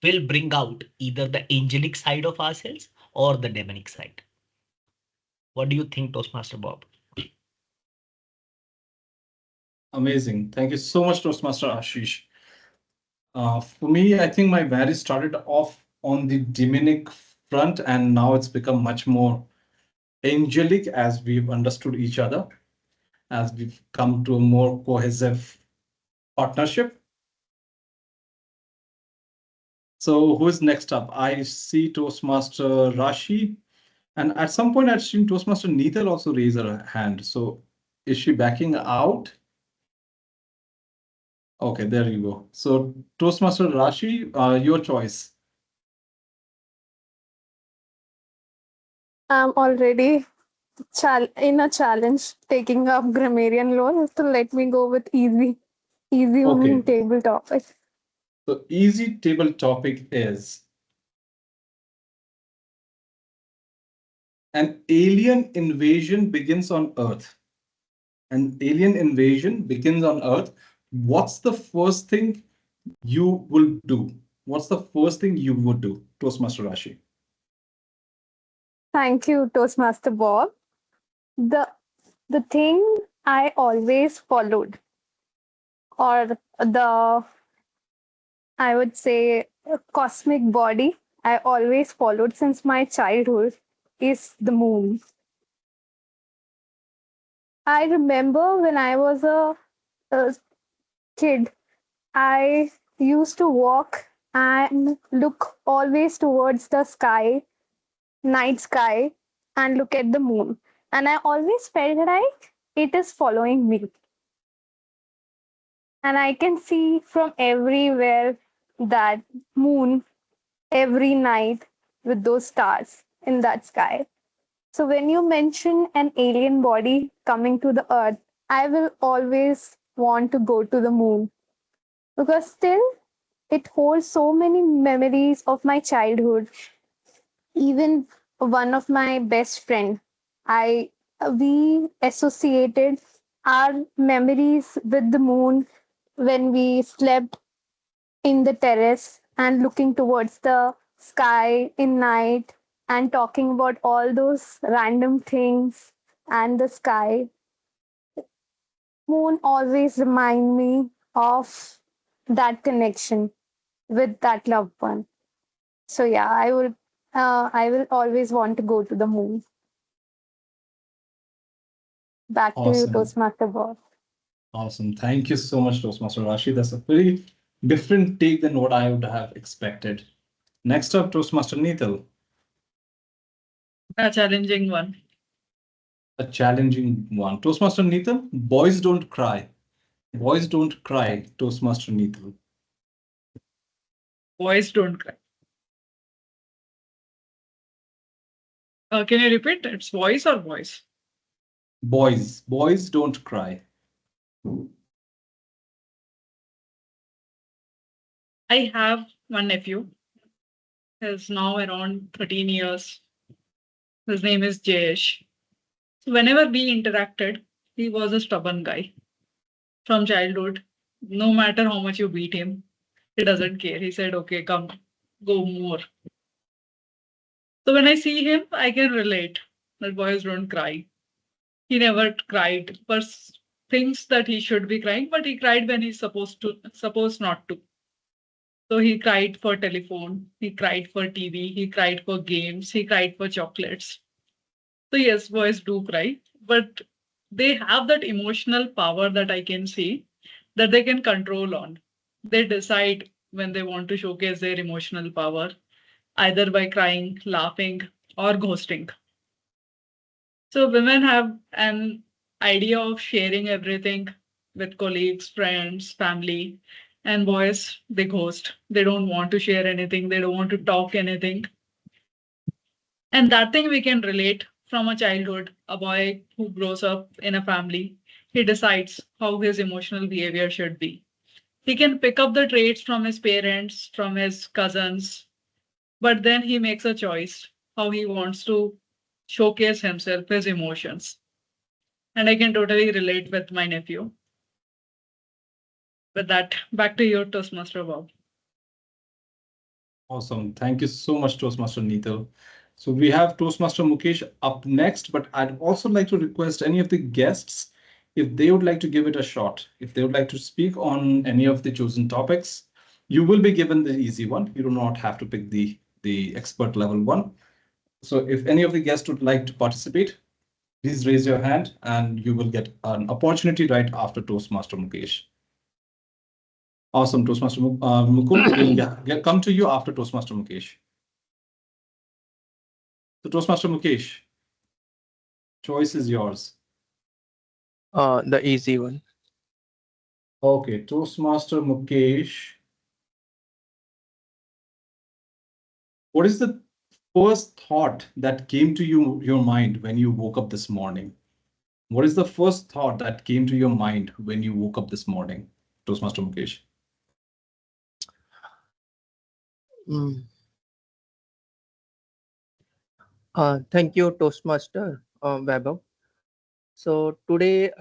Speaker 8: will bring out either the angelic side of ourselves or the demonic side. What do you think, Toastmaster Bob?
Speaker 5: Amazing. Thank you so much, Toastmaster Ashish. For me, I think my marriage started off on the demonic front, and now it's become much more angelic as we've understood each other, as we've come to a more cohesive partnership. So who is next up? I see Toastmaster Rashi, and at some point I've seen Toastmaster Neetal also raise her hand. So is she backing out? Okay, there you go. So Toastmaster Rashi, your choice.
Speaker 10: I'm already in a challenge taking up grammarian role, so let me go with easy
Speaker 5: Okay.
Speaker 10: one table topic.
Speaker 5: So easy table topic is an alien invasion begins on Earth. An alien invasion begins on Earth. What's the first thing you will do? What's the first thing you would do, Toastmaster Rashi?
Speaker 10: Thank you, Toastmaster Bob. The the thing I always followed, or the I would say cosmic body I always followed since my childhood, is the moon. I remember when I was a kid, I used to walk and look always towards the sky, night sky, and look at the moon. And I always felt like it is following me. And I can see from everywhere that moon every night with those stars in that sky. So when you mention an alien body coming to the earth, I will always want to go to the moon because still it holds so many memories of my childhood. Even one of my best friend, I we associated our memories with the moon when we slept in the terrace and looking towards the sky in night and talking about all those random things and the sky. Moon always remind me of that connection with that loved one. So yeah, I will always want to go to the moon. Back to you,
Speaker 5: Awesome.
Speaker 10: Toastmaster boss.
Speaker 5: Awesome. Thank you so much, Toastmaster Rashi. That's a very different take than what I would have expected. Next up, Toastmaster Neetal.
Speaker 6: A challenging one.
Speaker 5: A challenging one. Toastmaster Neetal, boys don't cry. Boys don't cry, Toastmaster Neetal.
Speaker 6: Boys don't cry. Can you repeat? It's voice or voice?
Speaker 5: Boys don't cry.
Speaker 6: I have one nephew. He's now around 13 years. His name is Jayesh. So whenever we interacted, he was a stubborn guy from childhood. No matter how much you beat him, he doesn't care. He said, okay, come, go more. So when I see him, I can relate that boys don't cry. He never cried for things that he should be crying, but he cried when he's supposed not to. So he cried for telephone, he cried for TV, he cried for games, he cried for chocolates. So yes, boys do cry, but they have that emotional power that I can see that they can control on. They decide when they want to showcase their emotional power, either by crying, laughing, or ghosting. So women have an idea of sharing everything with colleagues, friends, family, and boys, they ghost. They don't want to share anything, they don't want to talk anything. And that thing we can relate from a childhood, a boy who grows up in a family, he decides how his emotional behavior should be. He can pick up the traits from his parents, from his cousins, but then he makes a choice how he wants to showcase himself, his emotions. And I can totally relate with my nephew. With that, back to you, Toastmaster Bob.
Speaker 5: Awesome. Thank you so much, Toastmaster Neetal. So we have Toastmaster Mukesh up next, but I'd also like to request any of the guests if they would like to give it a shot, if they would like to speak on any of the chosen topics. You will be given the easy one. You do not have to pick the expert level one. So if any of the guests would like to participate, please raise your hand and you will get an opportunity right after Toastmaster Mukesh. Awesome, Toastmaster Mukul. We'll come to you after Toastmaster Mukesh. So Toastmaster Mukesh, choice is yours.
Speaker 9: The easy one.
Speaker 5: Okay, Toastmaster Mukesh. What is the first thought that came to your mind when you woke up this morning? What is the first thought that came to your mind when you woke up this morning, Toastmaster Mukesh?
Speaker 9: Mm. Thank you, Toastmaster Vaibhav. So today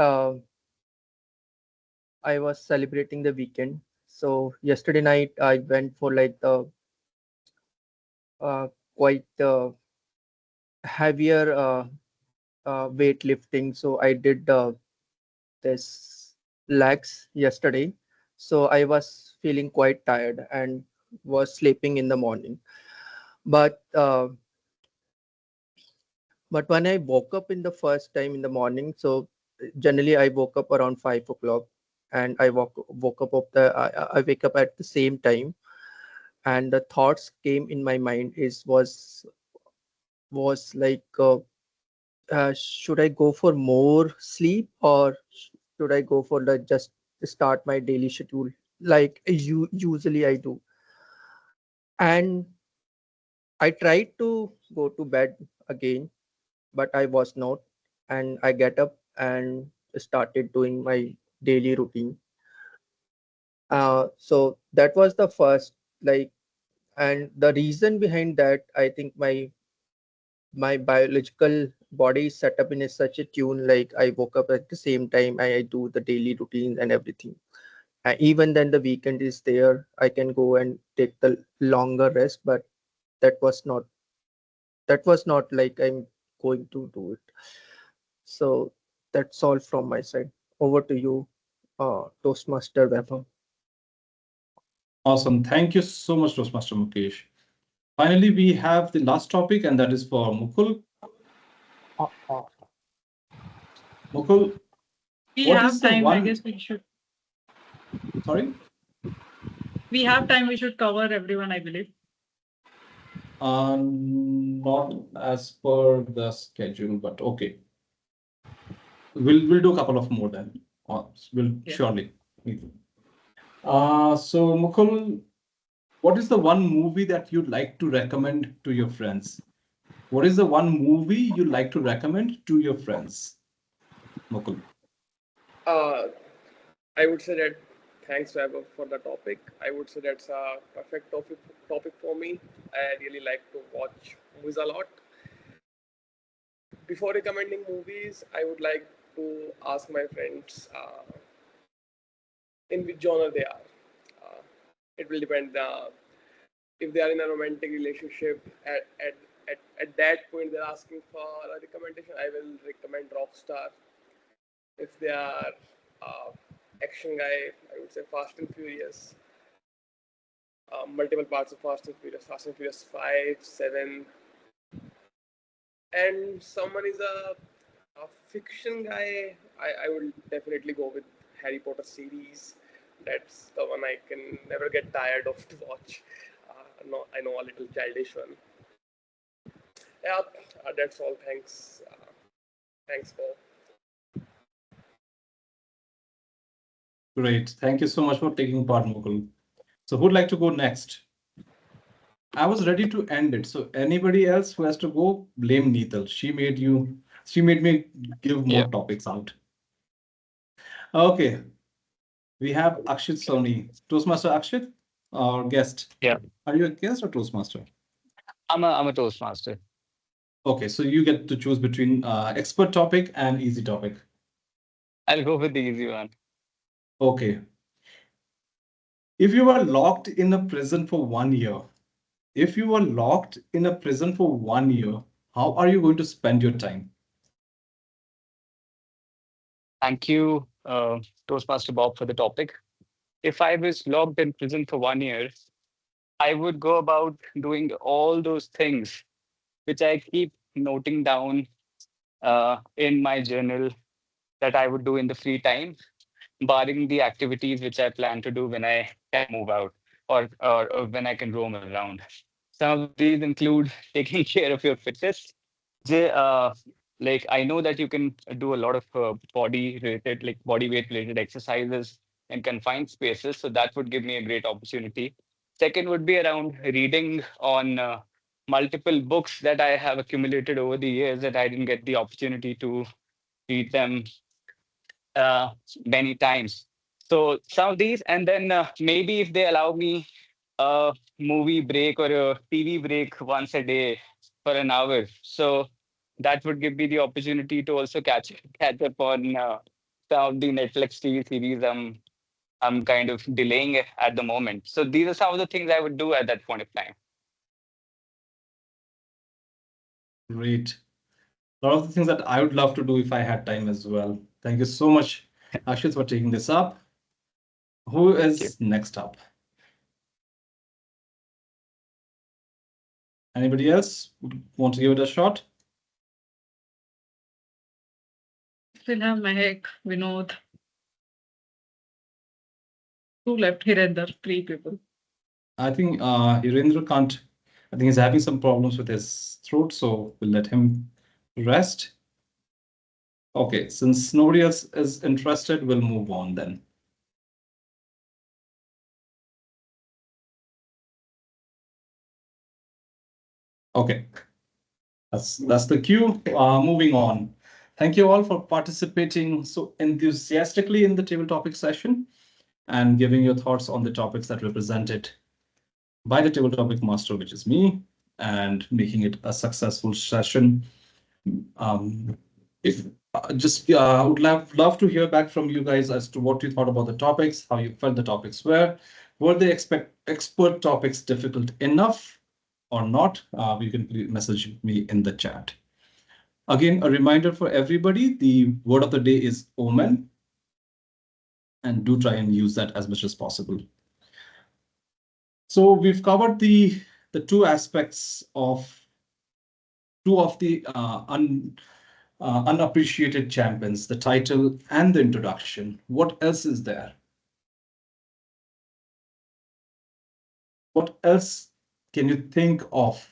Speaker 9: I was celebrating the weekend. So yesterday night I went for like the quite heavier weightlifting. So I did this legs yesterday. So I was feeling quite tired and was sleeping in the morning. But when I woke up in the first time in the morning, so generally I woke up around 5 o'clock, and I woke up of the I wake up at the same time, and the thoughts came in my mind was like should I go for more sleep, or should I go for like just start my daily schedule like you usually I do. And I tried to go to bed again, but I was not. And I get up and started doing my daily routine. So that was the first, like, and the reason behind that, I think my biological body is set up in a such a tune. Like I woke up at the same time, I do the daily routine and everything. Even then the weekend is there, I can go and take the longer rest, but that was not that was not like I'm going to do it. So that's all from my side. Over to you, Toastmaster Weber.
Speaker 5: Awesome. Thank you so much, Toastmaster Mukesh. Finally, we have the last topic, and that is for Mukul. Mukul,
Speaker 6: We
Speaker 5: what
Speaker 6: have
Speaker 5: is the
Speaker 6: time. I
Speaker 5: one?
Speaker 6: guess we should.
Speaker 5: Sorry?
Speaker 6: We have time. We should cover everyone, I believe.
Speaker 5: Not as per the schedule, but okay. We'll do a couple of more then. We'll surely. So Mukul, what is the one movie that you'd like to recommend to your friends? What is the one movie you like to recommend to your friends, Mukul?
Speaker 4: Uh, I would say that thanks, Vaibhav, for the topic. I would say that's a perfect topic for me. I really like to watch movies a lot. Before recommending movies, I would like to ask my friends in which genre they are. Uh, it will depend. If they are in a romantic relationship, at that point they're asking for a recommendation, I will recommend Rockstar. If they are uh, action guy, I would say Fast and Furious. Multiple parts of Fast and Furious 5, 7. And someone is a fiction guy, I will definitely go with Harry Potter series. That's the one I can never get tired of to watch. No, I know a little childish one. Yeah, that's all. Thanks. Thanks, Paul.
Speaker 5: Great. Thank you so much for taking part, Mukul. So who'd like to go next? I was ready to end it. So anybody else who has to go, blame Neetal. She made me give more topics out. Okay. We have Akshit Soni. Toastmaster Akshit, our guest.
Speaker 11: Yeah.
Speaker 5: Are you a guest or Toastmaster?
Speaker 11: I'm a Toastmaster.
Speaker 5: Okay, so you get to choose between expert topic and easy topic.
Speaker 11: I'll go with the easy one.
Speaker 5: Okay. If you were locked in a prison for 1 year, if you were locked in a prison for 1 year, how are you going to spend your time?
Speaker 11: Thank you, Toastmaster Bob, for the topic. If I was locked in prison for 1 year, I would go about doing all those things which I keep noting down in my journal that I would do in the free time, barring the activities which I plan to do when I can move out or when I can roam around. Some of these include taking care of your fitness. J- Uh, like I know that you can do a lot of body weight related exercises in confined spaces, so that would give me a great opportunity. Second would be around reading on multiple books that I have accumulated over the years that I didn't get the opportunity to read them uh, many times. So some of these, and then maybe if they allow me a movie break or a TV break once a day for an hour, so that would give me the opportunity to also catch up on some of the Netflix TV series I'm kind of delaying at the moment. So these are some of the things I would do at that point of time.
Speaker 5: Great. A lot of the things that I would love to do if I had time as well. Thank you so much, Akshit, for taking this up. Who is next up? Anybody else want to give it a shot?
Speaker 6: Still have Mehak, Vinod. Two left, Hirinder, three people.
Speaker 5: I think Yurendra can't. I think he's having some problems with his throat, so we'll let him rest. Okay, since nobody else is interested, we'll move on then. Okay. That's the cue. Moving on. Thank you all for participating so enthusiastically in the table topic session and giving your thoughts on the topics that were presented by the table topic master, which is me, and making it a successful session. If just would love to hear back from you guys as to what you thought about the topics, how you felt the topics were they expert topics difficult enough or not? You can message me in the chat. Again, a reminder for everybody, the word of the day is omen, and do try and use that as much as possible. So we've covered the two aspects of two of the unappreciated champions, the title and the introduction. What else is there? What else can you think of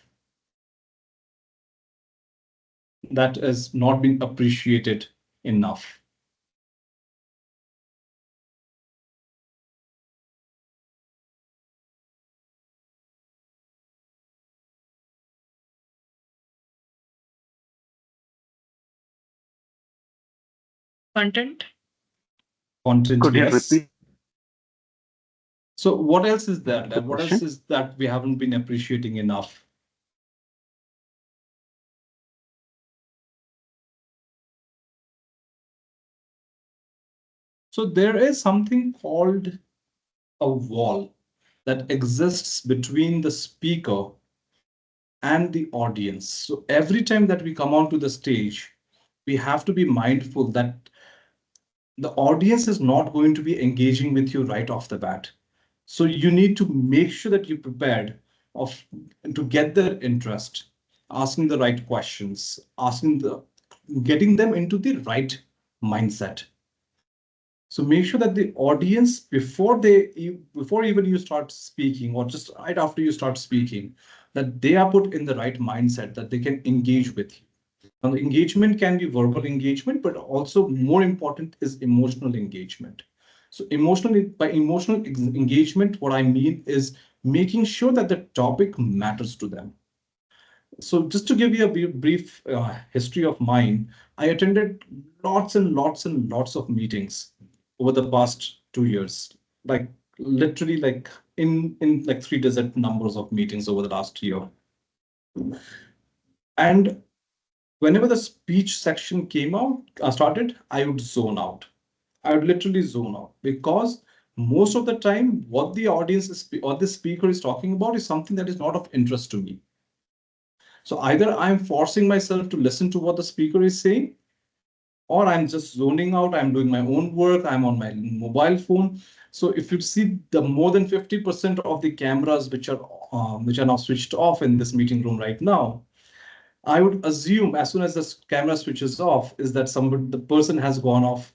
Speaker 5: that is not being appreciated enough?
Speaker 6: Content.
Speaker 5: Content,
Speaker 11: Could you
Speaker 5: yes.
Speaker 11: repeat?
Speaker 5: So what else is there?
Speaker 11: The
Speaker 5: What else
Speaker 11: question?
Speaker 5: is that we haven't been appreciating enough? So there is something called a wall that exists between the speaker and the audience. So every time that we come onto the stage, we have to be mindful that the audience is not going to be engaging with you right off the bat. So you need to make sure that you're prepared to get their interest, asking the right questions, getting them into the right mindset. So make sure that the audience, before even you start speaking, or just right after you start speaking, that they are put in the right mindset, that they can engage with you. Now, engagement can be verbal engagement, but also more important is emotional engagement. So by emotional engagement, what I mean is making sure that the topic matters to them. So just to give you a brief history of mine, I attended lots and lots and lots of meetings over the past 2 years, like literally like in like 3 digit numbers of meetings over the last year. And whenever the speech section started, I would zone out. I would literally zone out because most of the time, what the audience or the speaker is talking about is something that is not of interest to me. So either I'm forcing myself to listen to what the speaker is saying, or I'm just zoning out. I'm doing my own work. I'm on my mobile phone. So if you see the more than 50% of the cameras which are now switched off in this meeting room right now, I would assume as soon as the camera switches off is that the person has gone off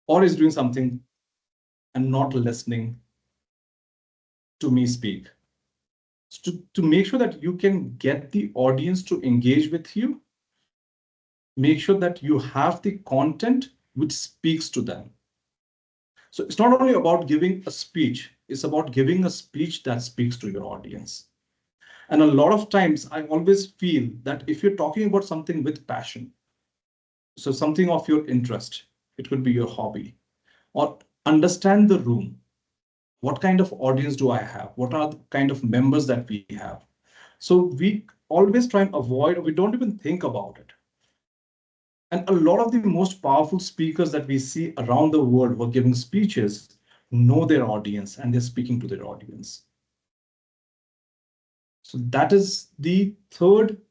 Speaker 5: or is doing something and not listening to me speak. So to make sure that you can get the audience to engage with you, make sure that you have the content which speaks to them. So it's not only about giving a speech, it's about giving a speech that speaks to your audience. And a lot of times I always feel that if you're talking about something with passion, so something of your interest, it could be your hobby, or understand the room. What kind of audience do I have? What are the kind of members that we have? So we always try and avoid, or we don't even think about it. And a lot of the most powerful speakers that we see around the world who are giving speeches know their audience and they're speaking to their audience. So that is the third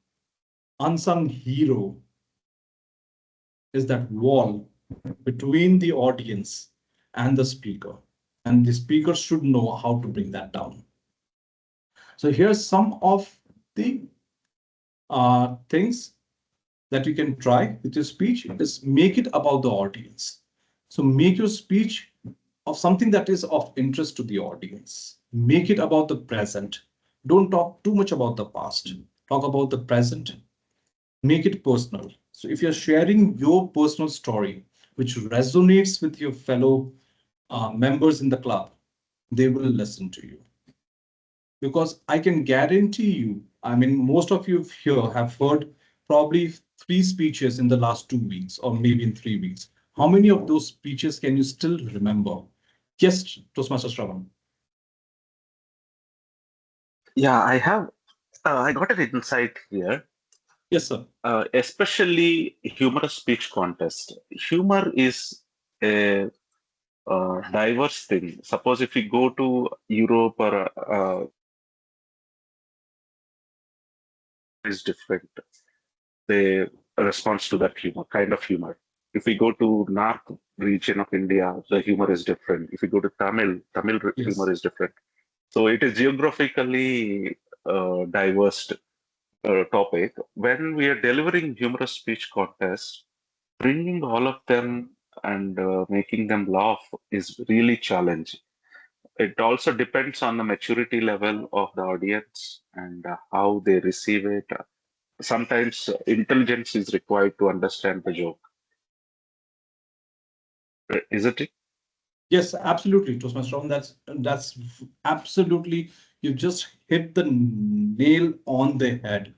Speaker 5: unsung hero, is that wall between the audience and the speaker. And the speaker should know how to bring that down. So here's some of the things that you can try with your speech. Is make it about the audience. So make your speech of something that is of interest to the audience. Make it about the present. Don't talk too much about the past. Talk about the present. Make it personal. So if you're sharing your personal story, which resonates with your fellow members in the club, they will listen to you. Because I can guarantee you, I mean, most of you here have heard probably 3 speeches in the last 2 weeks, or maybe in 3 weeks. How many of those speeches can you still remember? Yes, Toastmaster Shravan.
Speaker 14: Yeah, I got an insight here.
Speaker 5: Yes, sir.
Speaker 14: Especially humorous speech contest. Humor is a diverse thing. Suppose if we go to Europe or is different. The response to that humor, kind of humor. If we go to North region of India, the humor is different. If we go to Tamil humor is different. So it is geographically diverse topic. When we are delivering humorous speech contest, bringing all of them and making them laugh is really challenging. It also depends on the maturity level of the audience and how they receive it. Sometimes intelligence is required to understand the joke. Isn't it?
Speaker 5: Yes, absolutely, Toastmaster Shravan. That's absolutely, you just hit the nail on the head.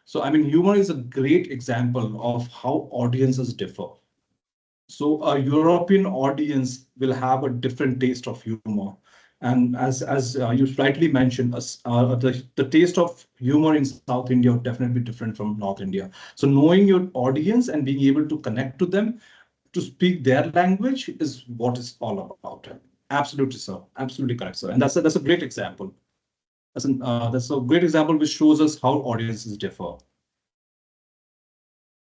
Speaker 5: So, I mean, humor is a great example of how audiences differ. So a European audience will have a different taste of humor. And as you rightly mentioned, the taste of humor in South India would definitely be different from North India. So knowing your audience and being able to connect to them, to speak their language is what it's all about. Absolutely, sir. Absolutely correct, sir. And that's a great example. That's a great example which shows us how audiences differ.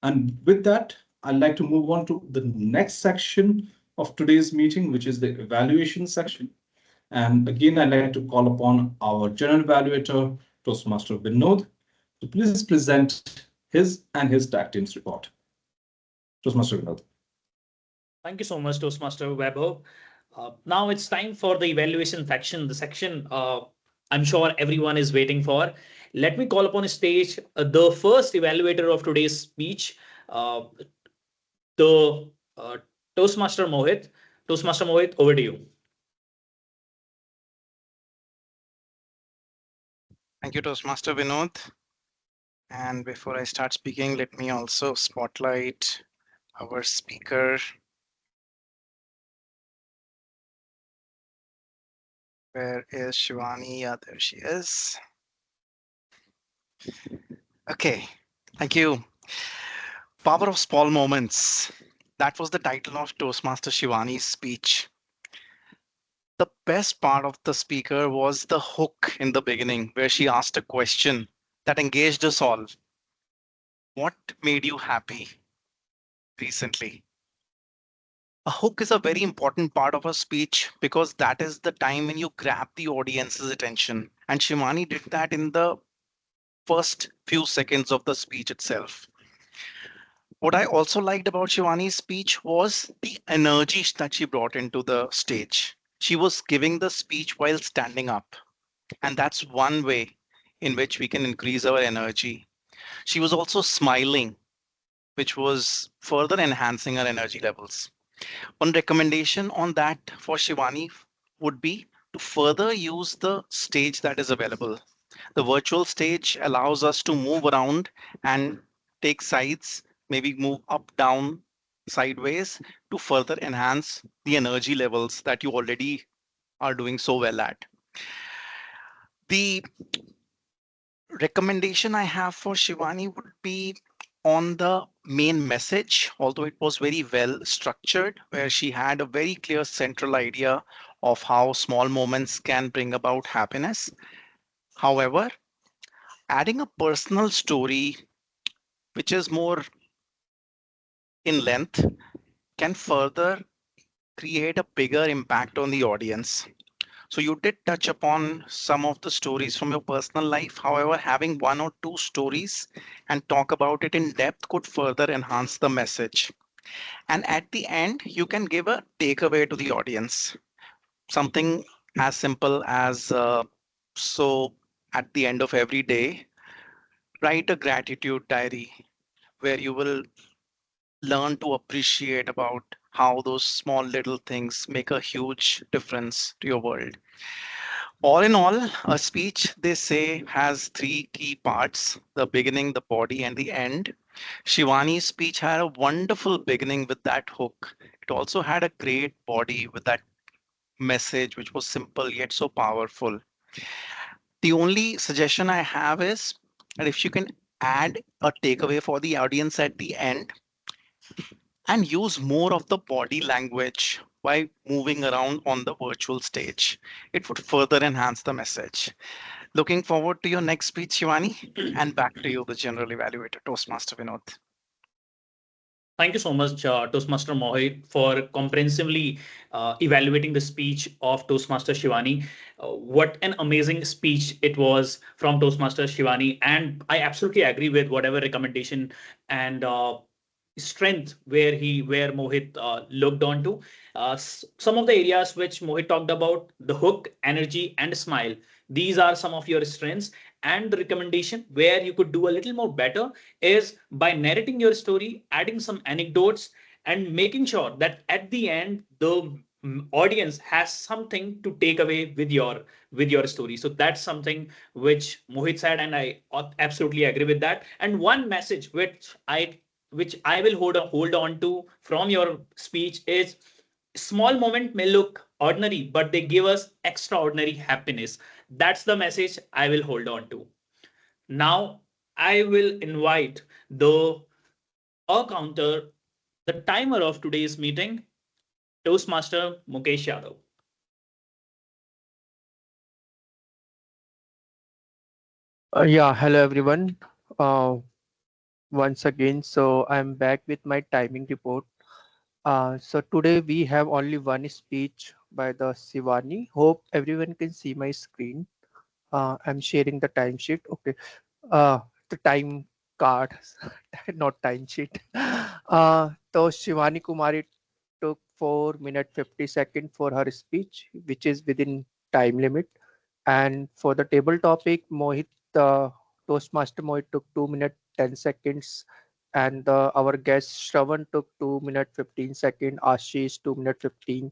Speaker 5: And with that, I'd like to move on to the next section of today's meeting, which is the evaluation section. And again, I'd like to call upon our general evaluator, Toastmaster Vinod, to please present his and his tag team's report. Toastmaster Vinod.
Speaker 8: Thank you so much, Toastmaster Weber. Now it's time for the evaluation section, the section I'm sure everyone is waiting for. Let me call upon stage the first evaluator of today's speech, uh, the Toastmaster Mohit. Toastmaster Mohit, over to you.
Speaker 7: Thank you, Toastmaster Vinod. And before I start speaking, let me also spotlight our speaker. Where is Shivani? Yeah, there she is. Okay, thank you. Power of Small Moments. That was the title of Toastmaster Shivani's speech. The best part of the speaker was the hook in the beginning, where she asked a question that engaged us all. What made you happy recently? A hook is a very important part of a speech because that is the time when you grab the audience's attention. And Shivani did that in the first few seconds of the speech itself. What I also liked about Shivani's speech was the energy that she brought into the stage. She was giving the speech while standing up. And that's one way in which we can increase our energy. She was also smiling, which was further enhancing her energy levels. One recommendation on that for Shivani would be to further use the stage that is available. The virtual stage allows us to move around and take sides, maybe move up, down, sideways to further enhance the energy levels that you already are doing so well at. The recommendation I have for Shivani would be on the main message, although it was very well structured, where she had a very clear central idea of how small moments can bring about happiness. However, adding a personal story, which is more in length, can further create a bigger impact on the audience. So you did touch upon some of the stories from your personal life. However, having one or two stories and talk about it in depth could further enhance the message. And at the end, you can give a takeaway to the audience. Something as simple as so at the end of every day, write a gratitude diary where you will learn to appreciate about how those small little things make a huge difference to your world. All in all, a speech, they say, has three key parts: the beginning, the body, and the end. Shivani's speech had a wonderful beginning with that hook. It also had a great body with that message, which was simple yet so powerful. The only suggestion I have is that if you can add a takeaway for the audience at the end and use more of the body language by moving around on the virtual stage, it would further enhance the message. Looking forward to your next speech, Shivani, and back to you, the general evaluator, Toastmaster Vinod.
Speaker 8: Thank you so much, Toastmaster Mohit, for comprehensively evaluating the speech of Toastmaster Shivani. What an amazing speech it was from Toastmaster Shivani. And I absolutely agree with whatever recommendation and strength where Mohit looked on to. Some of the areas which Mohit talked about, the hook, energy, and smile. These are some of your strengths. And the recommendation where you could do a little more better is by narrating your story, adding some anecdotes, and making sure that at the end the audience has something to take away with your story. So that's something which Mohit said, and I absolutely agree with that. And one message which I will hold on to from your speech is: small moment may look ordinary, but they give us extraordinary happiness. That's the message I will hold on to. Now I will invite the counter, the timer of today's meeting, Toastmaster Mukesh Yadav.
Speaker 9: Yeah, hello everyone. Uh, Once again, so I'm back with my timing report. So today we have only one speech by the Sivani. Hope everyone can see my screen. I'm sharing the timesheet. Okay. The time card, not timesheet. So Shivani Kumari took 4 minutes 50 seconds for her speech, which is within time limit. And for the table topic, Mohit, Toastmaster Mohit took 2 minutes 10 seconds, and our guest Shravan took 2 minutes 15 seconds. Ashish 2 minutes 15,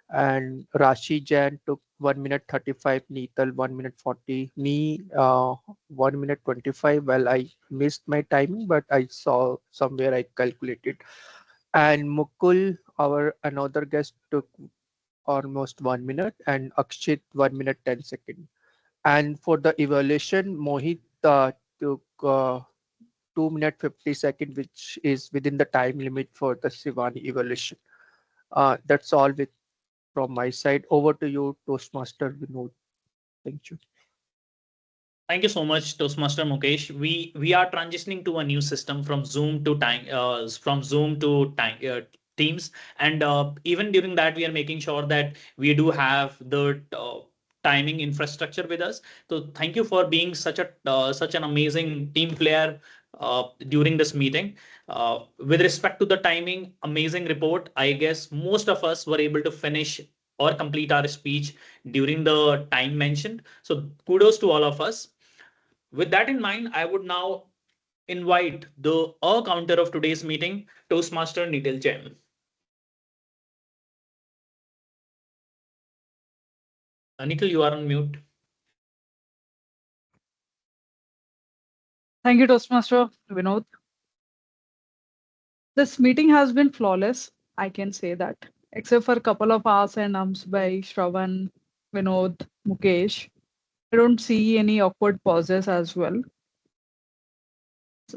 Speaker 9: and Rashi Jain took 1 minute 35. Neetal 1 minute 40. Me 1 minute 25. Well, I missed my timing, but I saw somewhere I calculated. And Mukul, our another guest, took almost 1 minute, and Akshit 1 minute 10 seconds. And for the evaluation, Mohit took 2 minute 50 seconds, which is within the time limit for the Sivani evaluation. That's all with from my side. Over to you, Toastmaster Vinod. Thank you.
Speaker 8: Thank you so much, Toastmaster Mukesh. We are transitioning to a new system from Zoom to Teams, and even during that, we are making sure that we do have the timing infrastructure with us. So thank you for being such an amazing team player during this meeting. With respect to the timing, amazing report. I guess most of us were able to finish or complete our speech during the time mentioned. So kudos to all of us. With that in mind, I would now invite the counter of today's meeting, Toastmaster Nitil Jain. Nitil, you are on mute.
Speaker 6: Thank you, Toastmaster Vinod. This meeting has been flawless, I can say that, except for a couple of hours and ums by Shravan, Vinod, Mukesh. I don't see any awkward pauses as well.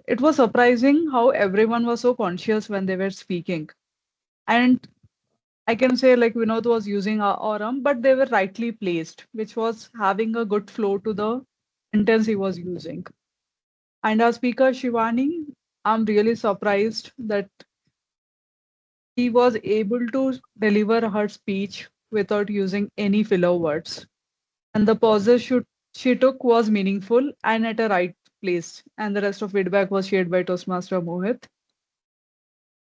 Speaker 6: It was surprising how everyone was so conscious when they were speaking. And I can say like Vinod was using our aurum, but they were rightly placed, which was having a good flow to the sentence he was using. And our speaker Shivani, I'm really surprised that he was able to deliver her speech without using any filler words. And the pauses she took was meaningful and at a right place. And the rest of feedback was shared by Toastmaster Mohit.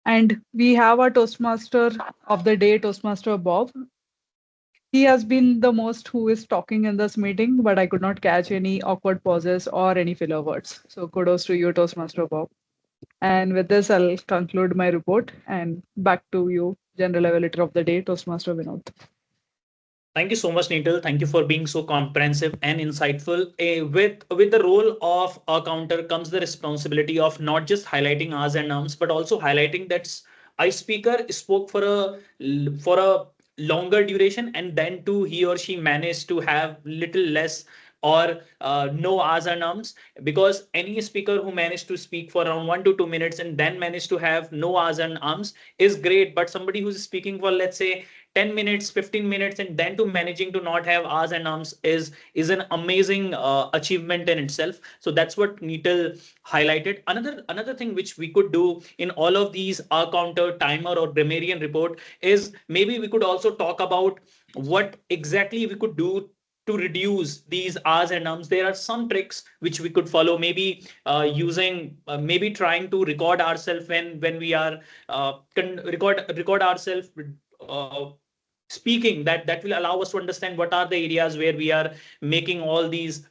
Speaker 6: And we have our Toastmaster of the day, Toastmaster Bob. He has been the most who is talking in this meeting, but I could not catch any awkward pauses or any filler words. So kudos to you, Toastmaster Bob. And with this, I'll conclude my report and back to you, General Evaluator of the Day, Toastmaster Vinod.
Speaker 8: Thank you so much, Neetal. Thank you for being so comprehensive and insightful. With the role of a counter comes the responsibility of not just highlighting A's and ums, but also highlighting that I speaker spoke for a longer duration, and then too he or she managed to have little less or no A's and ums, because any speaker who managed to speak for around 1 to 2 minutes and then managed to have no A's and ums is great. But somebody who's speaking for, let's say, 10 minutes, 15 minutes, and then to managing to not have R's and ums is an amazing achievement in itself. So that's what Neetal highlighted. Another thing which we could do in all of these R counter, timer, or grammarian report is maybe we could also talk about what exactly we could do to reduce these R's and ums. There are some tricks which we could follow, maybe using maybe trying to record ourselves when we are record ourselves uh, speaking. That will allow us to understand what are the areas where we are making all these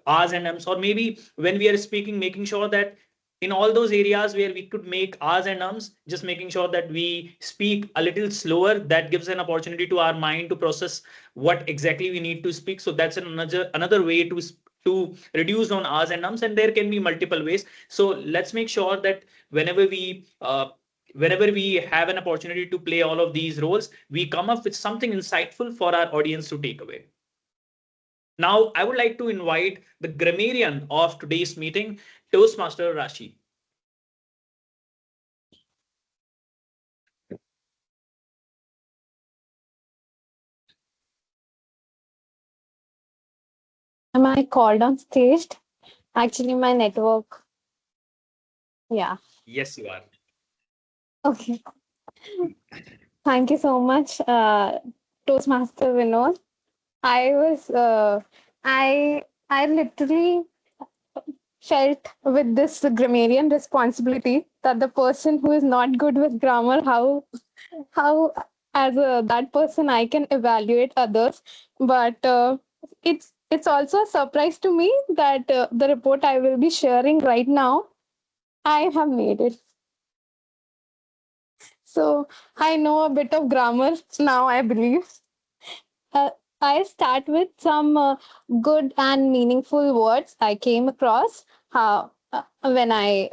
Speaker 8: R's and M's, or maybe when we are speaking, making sure that in all those areas where we could make R's and M's, just making sure that we speak a little slower. That gives an opportunity to our mind to process what exactly we need to speak. So that's another way to reduce on R's and M's, and there can be multiple ways. So let's make sure that whenever we have an opportunity to play all of these roles, we come up with something insightful for our audience to take away. Now, I would like to invite the grammarian of today's meeting, Toastmaster Rashi.
Speaker 10: Am I called on stage? Actually, my network. Yeah.
Speaker 8: Yes, you are.
Speaker 10: Okay. Thank you so much, Toastmaster Vinod. I was, I literally felt with this grammarian responsibility that the person who is not good with grammar, how as that person I can evaluate others. But it's also a surprise to me that the report I will be sharing right now, I have made it. So I know a bit of grammar now, I believe. Uh, I start with some good and meaningful words I came across when I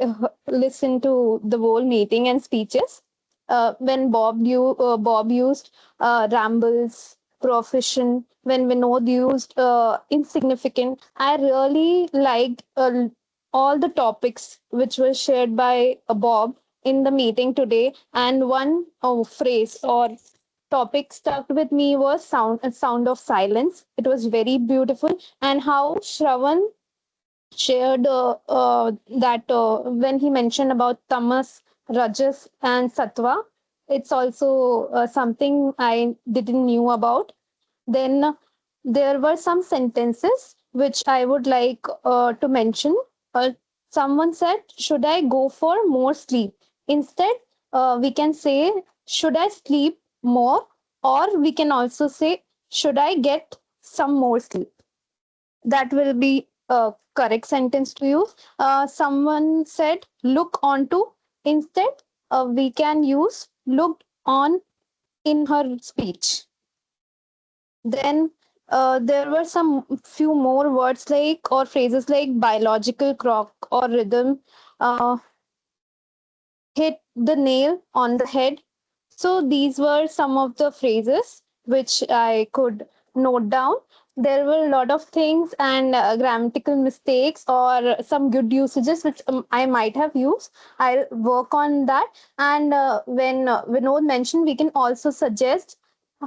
Speaker 10: listened to the whole meeting and speeches. When Bob used rambles, profession, when Vinod used insignificant, I really liked all the topics which were shared by Bob in the meeting today. And one phrase or topic stuck with me was sound of silence. It was very beautiful, and how Shravan shared that when he mentioned about tamas, rajas, and sattva, it's also something I didn't knew about. Then there were some sentences which I would like to mention. Uh, Someone said, "Should I go for more sleep?" Instead, we can say, "Should I sleep more?" Or we can also say, "Should I get some more sleep?" That will be a correct sentence to use. Someone said, "Look onto." Instead, we can use "looked on" in her speech. Then there were some few more words like or phrases like biological clock or rhythm, uh, hit the nail on the head. So these were some of the phrases which I could note down. There were a lot of things and grammatical mistakes or some good usages which I might have used. I'll work on that. And when Vinod mentioned, we can also suggest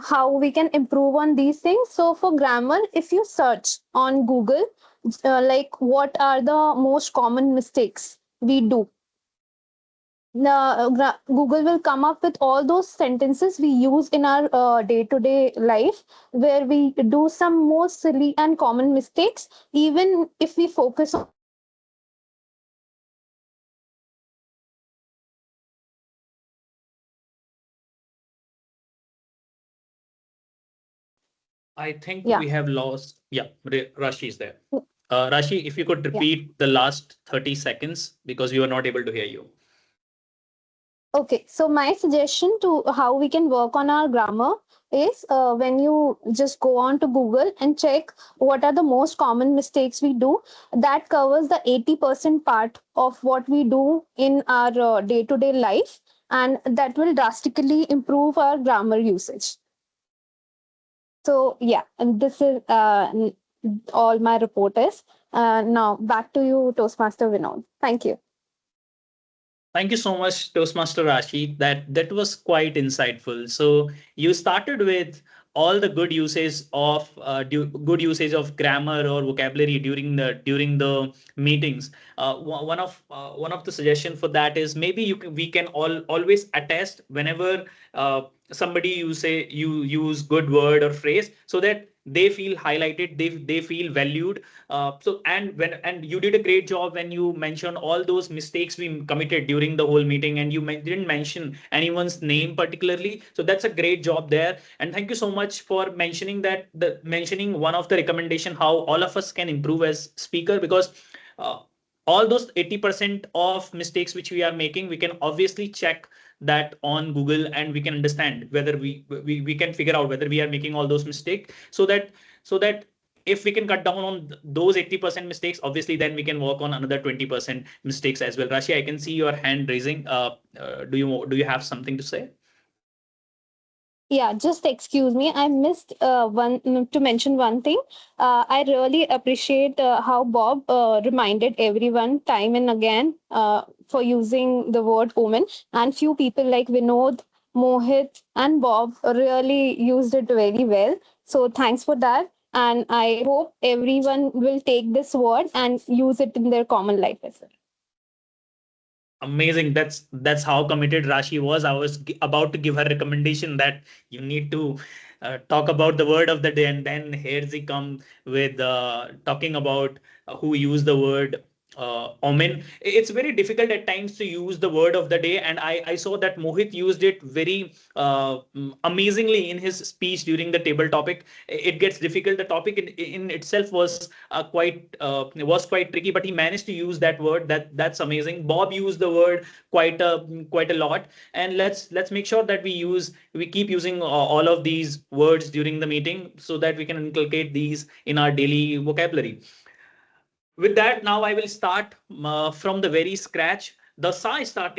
Speaker 10: how we can improve on these things. So for grammar, if you search on Google, like what are the most common mistakes we do, Google will come up with all those sentences we use in our day-to-day life where we do some more silly and common mistakes. Even if we focus on
Speaker 8: I think
Speaker 10: yeah,
Speaker 8: we have lost. Yeah, Rashi is there. Rashi, if you could
Speaker 10: yeah.
Speaker 8: repeat the last 30 seconds because we were not able to hear you.
Speaker 10: Okay, so my suggestion to how we can work on our grammar is when you just go on to Google and check what are the most common mistakes we do. That covers the 80% part of what we do in our day to day life, and that will drastically improve our grammar usage. So, yeah, and this is all my report is. Now, back to you, Toastmaster Vinod. Thank you.
Speaker 8: Thank you so much, Toastmaster Rashi. That was quite insightful. So you started with all the good usage of good usage of grammar or vocabulary during the meetings. One of the suggestion for that is maybe we can always attest whenever uh, somebody you use good word or phrase so that they feel highlighted, they feel valued. And you did a great job when you mentioned all those mistakes we committed during the whole meeting, and you didn't mention anyone's name particularly. So that's a great job there. And thank you so much for mentioning one of the recommendation how all of us can improve as speaker, because uh, all those 80% of mistakes which we are making, we can obviously check that on Google, and we can understand whether we can figure out whether we are making all those mistakes, so that if we can cut down on those 80% mistakes, obviously then we can work on another 20% mistakes as well. Rashi, I can see your hand raising. Do you have something to say?
Speaker 10: Yeah, just excuse me. I missed to mention one thing. I really appreciate how Bob reminded everyone time and again for using the word woman. And few people like Vinod, Mohit, and Bob really used it very well. So thanks for that. And I hope everyone will take this word and use it in their common life as well.
Speaker 8: Amazing. That's how committed Rashi was. I was about to give her recommendation that you need to talk about the word of the day, and then here she come with talking about who used the word omen. It's very difficult at times to use the word of the day, and I saw that Mohit used it very amazingly in his speech during the table topic. It gets difficult. The topic in itself was quite tricky, but he managed to use that word. That's amazing. Bob used the word quite a lot, and let's make sure that we keep using all of these words during the meeting so that we can inculcate these in our daily vocabulary. With that, now I will start from the very scratch. Toastmaster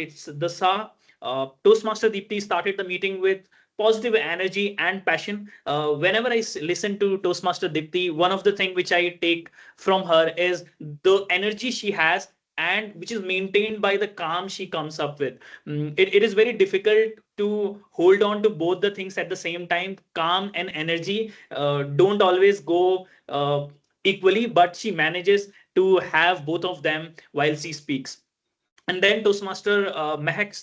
Speaker 8: Deepti started the meeting with positive energy and passion. Whenever I listen to Toastmaster Deepti, one of the things which I take from her is the energy she has, and which is maintained by the calm she comes up with. It is very difficult to hold on to both the things at the same time. Calm and energy don't always go equally, but she manages to have both of them while she speaks. And then Toastmaster Mehak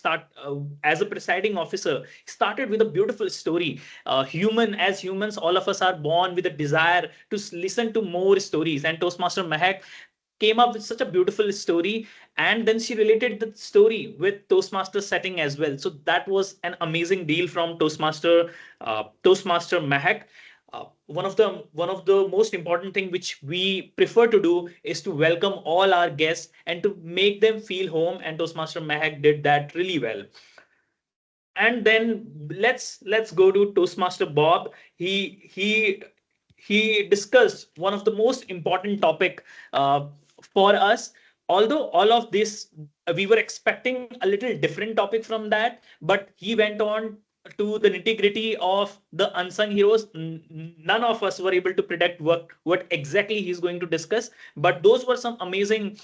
Speaker 8: as a presiding officer, started with a beautiful story. As humans, all of us are born with a desire to listen to more stories. And Toastmaster Mehak came up with such a beautiful story, and then she related the story with Toastmaster setting as well. So that was an amazing deal from Toastmaster Mehak. One of the most important thing which we prefer to do is to welcome all our guests and to make them feel home, and Toastmaster Mehak did that really well. And then let's go to Toastmaster Bob. He discussed one of the most important topic for us. Although all of this we were expecting a little different topic from that, but he went on to the nitty-gritty of the unsung heroes. None of us were able to predict what exactly he's going to discuss, but those were some amazing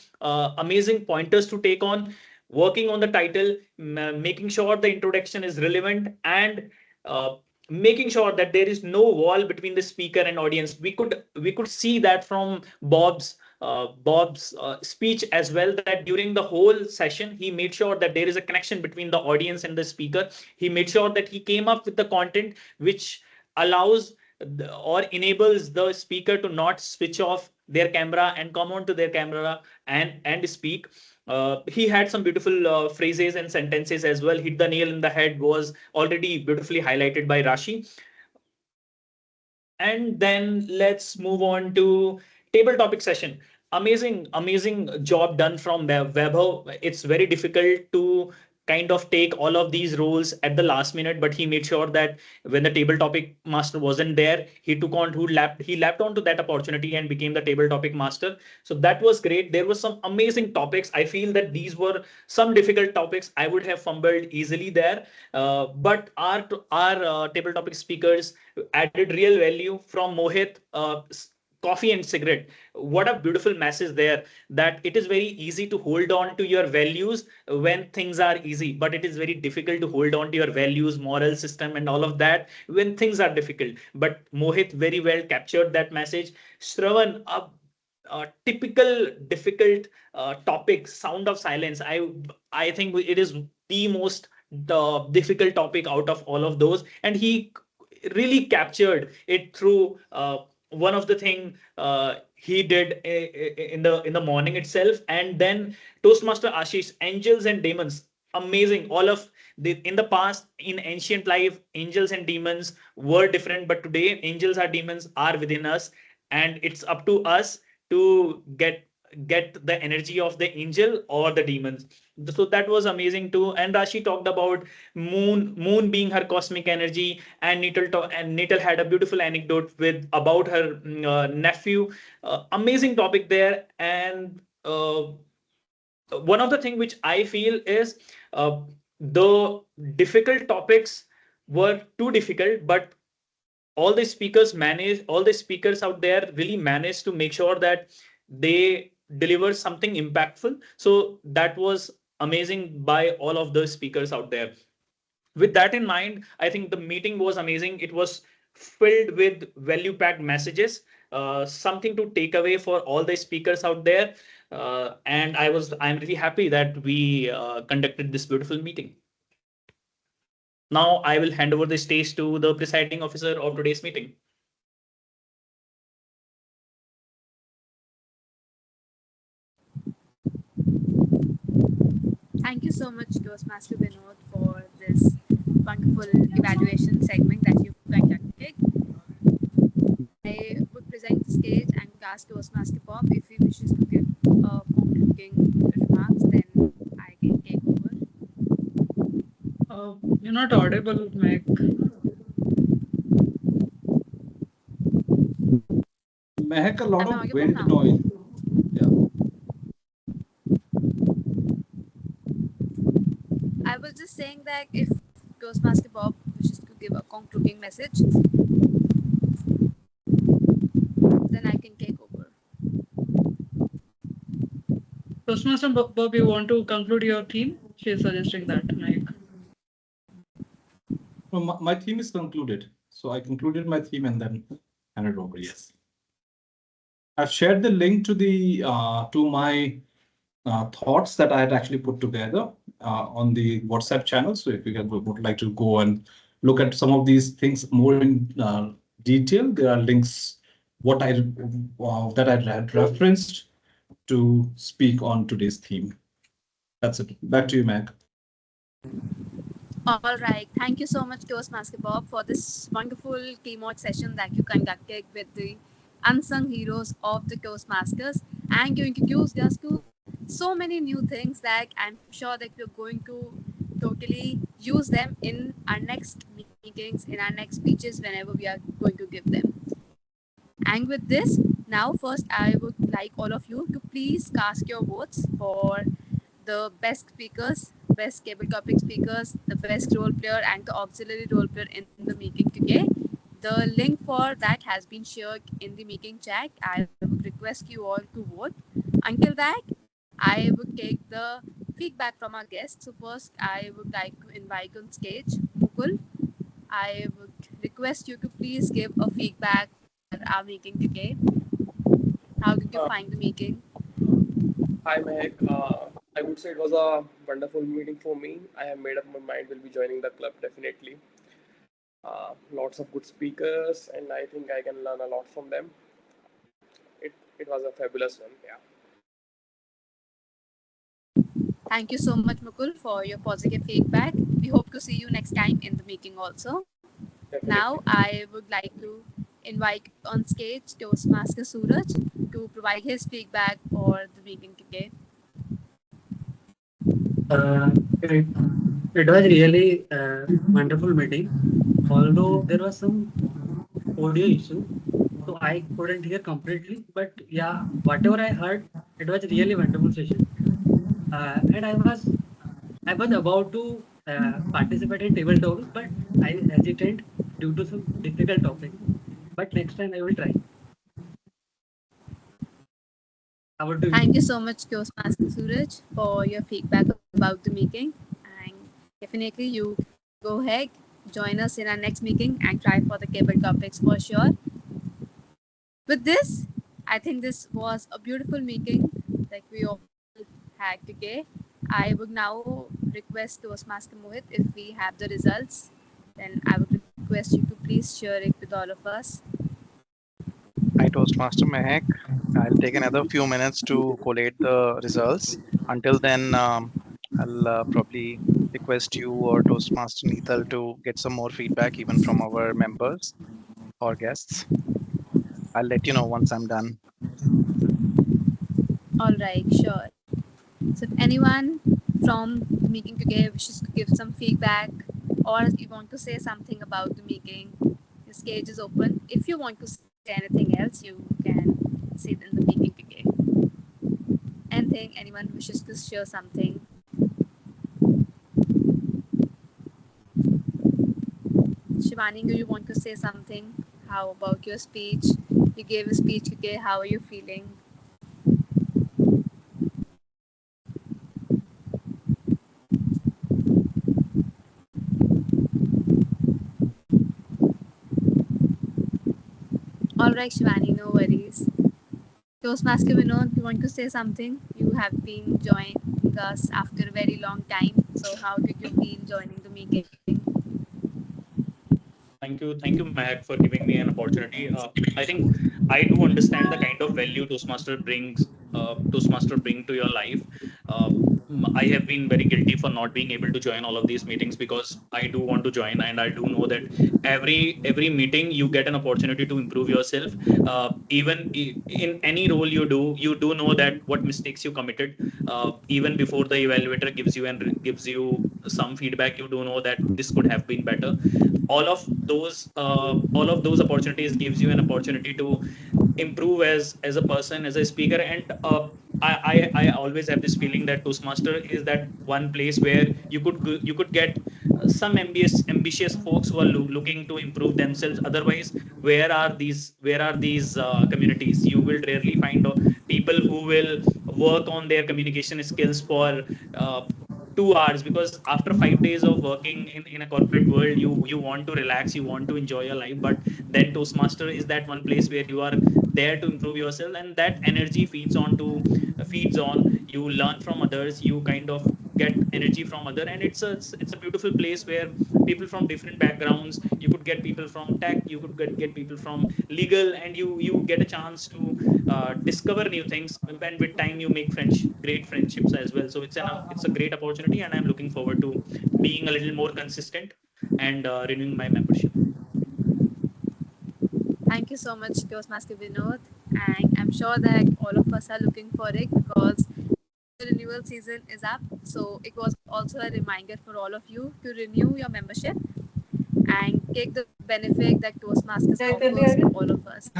Speaker 8: pointers to take on. Working on the title, making sure the introduction is relevant, and uh, making sure that there is no wall between the speaker and audience. We could see that from Bob's speech as well, that during the whole session he made sure that there is a connection between the audience and the speaker. He made sure that he came up with the content which allows or enables the speaker to not switch off their camera and come onto their camera and speak. He had some beautiful phrases and sentences as well. Hit the nail in the head was already beautifully highlighted by Rashi. And then let's move on to table topic session. Amazing job done from Webho. It's very difficult to kind of take all of these roles at the last minute, but he made sure that when the table topic master wasn't there, he took on he lapped onto that opportunity and became the table topic master. So that was great. There were some amazing topics. I feel that these were some difficult topics. I would have fumbled easily there, but our table topic speakers added real value. From Mohit, coffee and cigarette, what a beautiful message there, that it is very easy to hold on to your values when things are easy, but it is very difficult to hold on to your values, moral system and all of that when things are difficult. But Mohit very well captured that message. Shravan, a typical difficult topic, sound of silence, I think it is the most difficult topic out of all of those, and he really captured it through one of the thing he did in the morning itself. And then Toastmaster Ashish, angels and demons, amazing. All of in the past, in ancient life, angels and demons were different, but today angels or demons are within us, and it's up to us to get the energy of the angel or the demons. So that was amazing too. And Rashi talked about moon being her cosmic energy, and Neetal had a beautiful anecdote with about her nephew. Amazing topic there. And one of the thing which I feel is the difficult topics were too difficult, but all the speakers out there really managed to make sure that they deliver something impactful. So that was amazing by all of the speakers out there. With that in mind, I think the meeting was amazing. It was filled with value packed messages, something to take away for all the speakers out there. And I'm really happy that we conducted this beautiful meeting. Now I will hand over the stage to the presiding officer of today's meeting.
Speaker 2: Thank you so much, Toastmaster Vinod, for this wonderful evaluation segment that you conducted. I would present the stage and would ask Toastmaster Bob if he wishes to give concluding remarks, then I can take over.
Speaker 6: You're not audible, Meg.
Speaker 5: Mehak, a lot
Speaker 2: Am I
Speaker 5: of
Speaker 2: audible
Speaker 5: wind
Speaker 2: now?
Speaker 5: noise. Yeah.
Speaker 2: I was just saying that if Toastmaster Bob wishes to give a concluding message, then I can take over.
Speaker 6: Toastmaster Bob, you want to conclude your theme? She is suggesting that, Meg.
Speaker 5: No, my theme is concluded. So I concluded my theme and then handed over. Yes. I've shared the link to the to my thoughts that I had actually put together on the WhatsApp channel. So if you would like to go and look at some of these things more in detail, there are links that I had referenced to speak on today's theme. That's it. Back to you, Meg.
Speaker 2: All right. Thank you so much, Toastmaster Bob, for this wonderful keynote session that you conducted with the unsung heroes of the Toastmasters. And you introduced us to so many new things that I'm sure that we're going to totally use them in our next meetings, in our next speeches, whenever we are going to give them. And with this, now first I would like all of you to please cast your votes for the best speakers, best cable topic speakers, the best role player, and the auxiliary role player in the meeting today. The link for that has been shared in the meeting chat. I would request you all to vote. Until that, I would take the feedback from our guests. So first, I would like to invite on stage Mukul. I would request you to please give a feedback for our meeting today. How did you find the meeting?
Speaker 4: Hi, Mehak. I would say it was a wonderful meeting for me. I have made up my mind, will be joining the club definitely. Lots of good speakers, and I think I can learn a lot from them. It was a fabulous one. Yeah.
Speaker 2: Thank you so much, Mukul, for your positive feedback. We hope to see you next time in the meeting also.
Speaker 4: Definitely.
Speaker 2: Now, I would like to invite on stage Toastmaster Suraj to provide his feedback for the meeting today.
Speaker 3: Okay. It was really wonderful meeting, although there was some audio issue, so I couldn't hear completely. But yeah, whatever I heard, it was really wonderful session. And I was about to participate in table talk, but I hesitant due to some difficult topic. But next time I will try. Over to you.
Speaker 2: Thank you so much, Toastmaster Suraj, for your feedback about the meeting. And definitely, you go ahead, join us in our next meeting, and try for the cable topics for sure. With this, I think this was a beautiful meeting like we all had today. I would now request Toastmaster Mohit if we have the results, then I would request you to please share it with all of us.
Speaker 7: Hi, Toastmaster Mehak. I'll take another few minutes to collate the results. Until then, I'll probably request you or Toastmaster Neethal to get some more feedback, even from our members or guests. I'll let you know once I'm done.
Speaker 2: All right, sure. So if anyone from the meeting today wishes to give some feedback or you want to say something about the meeting, the stage is open. If you want to say anything else, you can say it in the meeting today. Anything, anyone wishes to share something. Shivani, do you want to say something? How about your speech? You gave a speech today. How are you feeling? All right, Shivani, no worries. Toastmaster Vinod, you want to say something? You have been joining us after a very long time. So, how did you feel joining the meeting?
Speaker 8: Thank you, Mahak, for giving me an opportunity. I think I do understand the kind of value Toastmaster bring to your life. I have been very guilty for not being able to join all of these meetings because I do want to join, and I do know that every meeting you get an opportunity to improve yourself. In any role you do know that what mistakes you committed. Even before the evaluator gives you some feedback, you do know that this could have been better. All of those opportunities gives you an opportunity to improve as a person, as a speaker. And I always have this feeling that Toastmaster is that one place where you could get some ambitious folks who are looking to improve themselves. Otherwise, where are these communities? You will rarely find people who will work on their communication skills for 2 hours, because after 5 days of working in a corporate world, you want to relax, you want to enjoy your life. But then Toastmaster is that one place where you are there to improve yourself, and that energy feeds on. You learn from others, you kind of get energy from other, and it's a beautiful place where people from different backgrounds, you could get people from tech, you could get people from legal, and you get a chance to discover new things. And with time you make great friendships as well. So it's a great opportunity, and I'm looking forward to being a little more consistent and renewing my membership.
Speaker 2: Thank you so much, Toastmaster Vinod. And I'm sure that all of us are looking for it because the renewal season is up. So it was also a reminder for all of you to renew your membership and take the benefit that Toastmasters offers to all of us.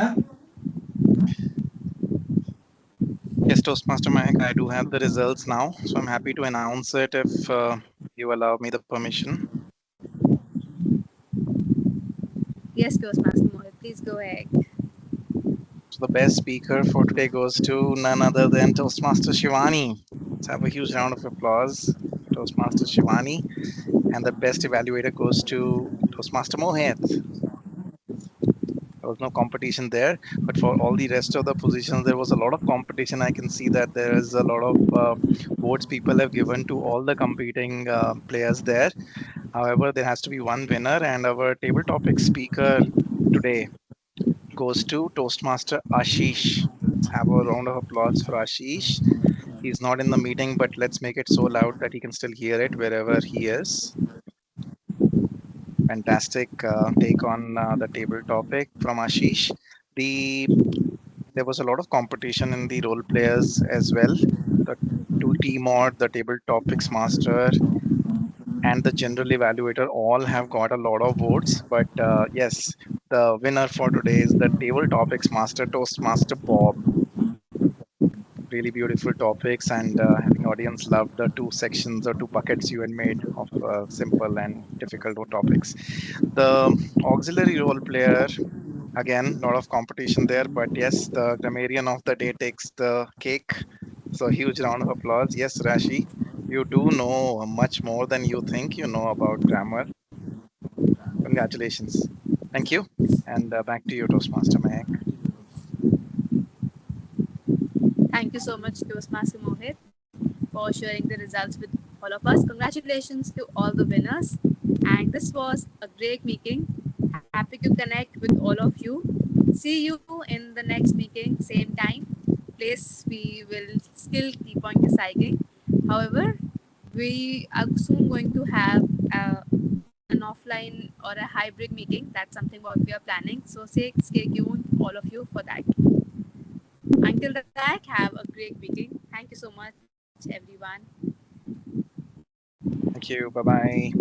Speaker 7: Yes, Toastmaster Mehak, I do have the results now, so I'm happy to announce it if you allow me the permission.
Speaker 2: Yes, Toastmaster Mohit, please go ahead.
Speaker 7: So the best speaker for today goes to none other than Toastmaster Shivani. Let's have a huge round of applause for Toastmaster Shivani. And the best evaluator goes to Toastmaster Mohit. There was no competition there, but for all the rest of the positions, there was a lot of competition. I can see that there is a lot of votes people have given to all the competing players there. However, there has to be one winner, and our table topic speaker today goes to Toastmaster Ashish. Let's have a round of applause for Ashish. He's not in the meeting, but let's make it so loud that he can still hear it wherever he is. Fantastic take on the table topic from Ashish. The There was a lot of competition in the role players as well. The two T mod, the table topics master, and the general evaluator all have got a lot of votes. But yes, the winner for today is the table topics master, Toastmaster Bob. Really beautiful topics, and I think audience loved the two sections or two buckets you had made of simple and difficult topics. The auxiliary role player, again, lot of competition there, but yes, the grammarian of the day takes the cake. So huge round of applause. Yes, Rashi, you do know much more than you think you know about grammar. Congratulations. Thank you. And back to you, Toastmaster Mayank.
Speaker 2: Thank you so much, Toastmaster Mohit, for sharing the results with all of us. Congratulations to all the winners. And this was a great meeting. Happy to connect with all of you. See you in the next meeting, same time, place. We will still keep on deciding. However, we are soon going to have an offline or a hybrid meeting. That's something what we are planning. So stay tuned, all of you, for that. Until that, have a great meeting. Thank you so much, everyone.
Speaker 7: Thank you. Bye bye.